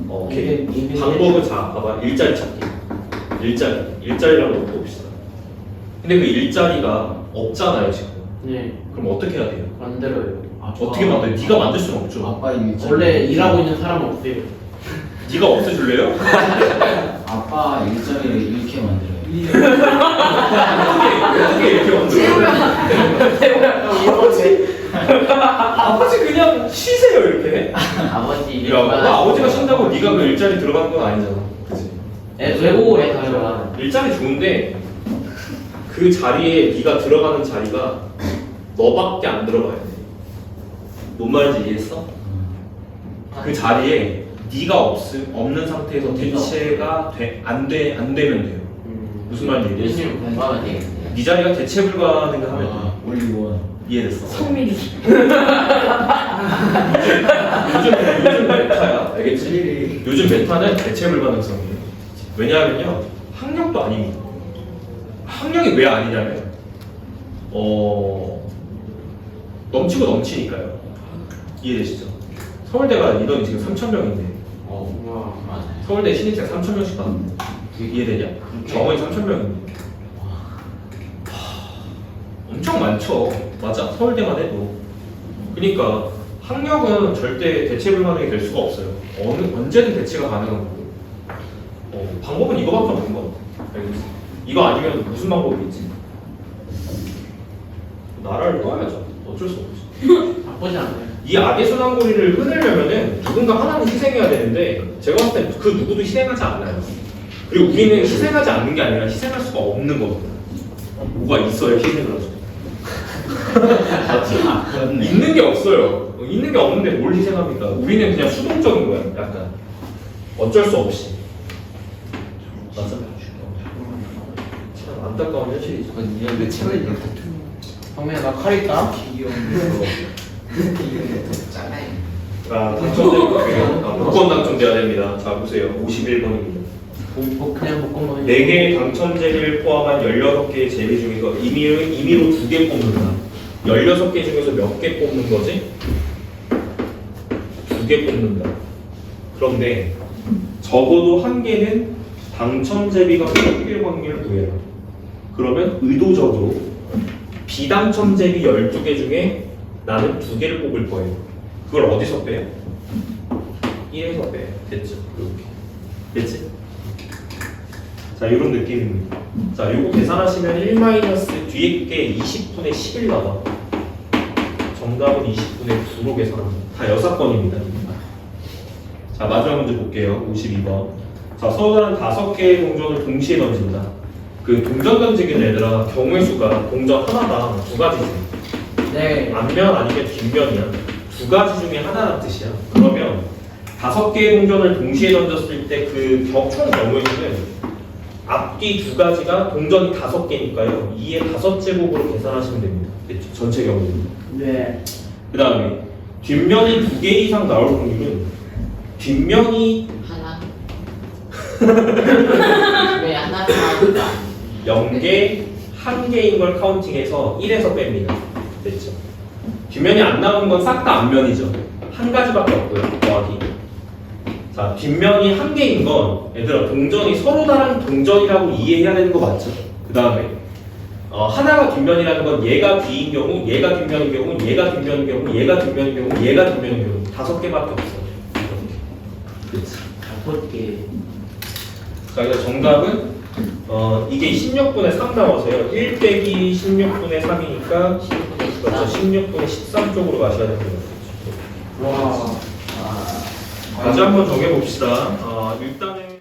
오케이. 방법은 자, 봐봐. 일자리 찾기. 일자리라고 놓고 봅시다. 근데 그 일자리가 없잖아요, 지금. 네. 그럼 어떻게 해야 돼요? 만들어요. 어떻게 만들어? 네가 만들 수는 없죠. 아빠 일자리. 원래 일하고 있는 사람은 없어요. 네가 없애줄래요? 아빠 일자리를 이렇게 만들어요. 어떻게 이렇게 만들어? 아버지 그냥 쉬세요 이렇게. 아버지 야, 아버지가 쉰다고 네가 그 일자리 들어가는 건 아니잖아. 그치? 외국에 가요. 일자리 좋은데 그 자리에 네가 들어가는 자리가 너밖에 안 들어가야 돼. 뭔 말인지 이해했어? 그 자리에 네가 없는 상태에서 대체가 안 되면 돼요. 무슨 말인지 이해했어? 열심히 공부하면 되겠네. 네 자리가 대체 불가능하면 돼. 올리원. 이해됐어? 성민이. 요즘 메타야, 알겠지? 요즘 메타는 대체 불가능성이에요. 왜냐하면요, 학력도 아닙니다. 학력이 왜 아니냐면, 넘치고 넘치니까요. 이해되시죠? 서울대가 인원이 지금 3,000명인데 와, 맞아요. 서울대 신입생 3,000명씩 받는데 이해되냐? 정원이 3,000명인데 엄청 많죠. 맞아. 서울대만 해도. 그러니까 학력은 절대 대체 불가능이 될 수가 없어요. 언제든 대체가 가능한 거고. 방법은 이거밖에 없는 것 같아. 알겠어. 이거 아니면 무슨 방법이 있지? 나라를 떠야죠. 어쩔 수 없지. 나쁘지 않아요. 이 악의 순환고리를 끊으려면은 누군가 하나는 희생해야 되는데 제가 봤을 때 그 누구도 희생하지 않아요. 그리고 우리는 희생하지 않는 게 아니라 희생할 수가 없는 거거든요. 뭐가 있어야 희생을 하죠. 아, 그렇네. 있는 게 없어요. 있는 게 없는데 뭘 희생합니까? 우리는 그냥 수동적인 거야. 약간 어쩔 수 없이. 맞아. 참 안타까운 현실이죠. 이건 내 책을 읽어. 형맨 나 칼 있다. 짠해. 자, 당첨된 복권 당첨돼야 됩니다. 자, 보세요. 51번입니다. 그냥 복권만. 4개의 당첨제비를 포함한 16개의 제비 중에서 임의로 2개 뽑는다. 16개 중에서 몇 개 뽑는 거지? 2개 뽑는다. 그런데 적어도 1개는 당첨제비가 뽑힐 확률을 구해라. 그러면 의도적으로 비당첨제비 12개 중에 나는 2개를 뽑을 거예요. 그걸 어디서 빼요? 1에서 빼요. 됐죠? 이렇게. 됐지? 자, 이런 느낌입니다. 자, 이거 계산하시면 1 뒤에 게 20분의 11 나와. 정답은 20분의 9로 계산합니다. 다 6번입니다. 자, 마지막 문제 볼게요. 52번. 자, 서울은 5개의 동전을 동시에 던진다. 그 동전 던지기는 얘들아 경우의 수가 동전 하나당 2가지지. 네. 앞면 아니면 뒷면이야. 2가지 중에 하나란 뜻이야. 그러면 5개의 동전을 동시에 던졌을 때 그 총 경우의 수는 앞뒤 2가지가 동전이 5개니까요. 2의 5제곱으로 계산하시면 됩니다. 됐죠? 전체 경우는. 네. 그 다음에 뒷면이 2개 이상 나올 확률은 뒷면이 하나. 왜 하나 하나? 0개, 1개인 걸 카운팅해서 1에서 뺍니다. 됐죠? 뒷면이 안 나오는 건 싹 다 앞면이죠. 한 가지밖에 없고요. 더하기. 자, 뒷면이 1개인 건 얘들아 동전이 서로 다른 동전이라고 이해해야 되는 거 맞죠? 그 다음에 하나가 뒷면이라는 건 얘가 뒤인 경우, 얘가 뒷면인 경우, 얘가 뒷면인 경우, 얘가 뒷면인 경우, 얘가 뒷면인 경우 5개밖에 없어요. 그렇지. 5개. 자, 그래서 정답은 이게 16분의 3 나와서요. 1 빼기 16분의 3이니까 그렇죠. 16분의 13 쪽으로 가셔야 되는 거죠. 와. 문제 한번 정해봅시다. 일단은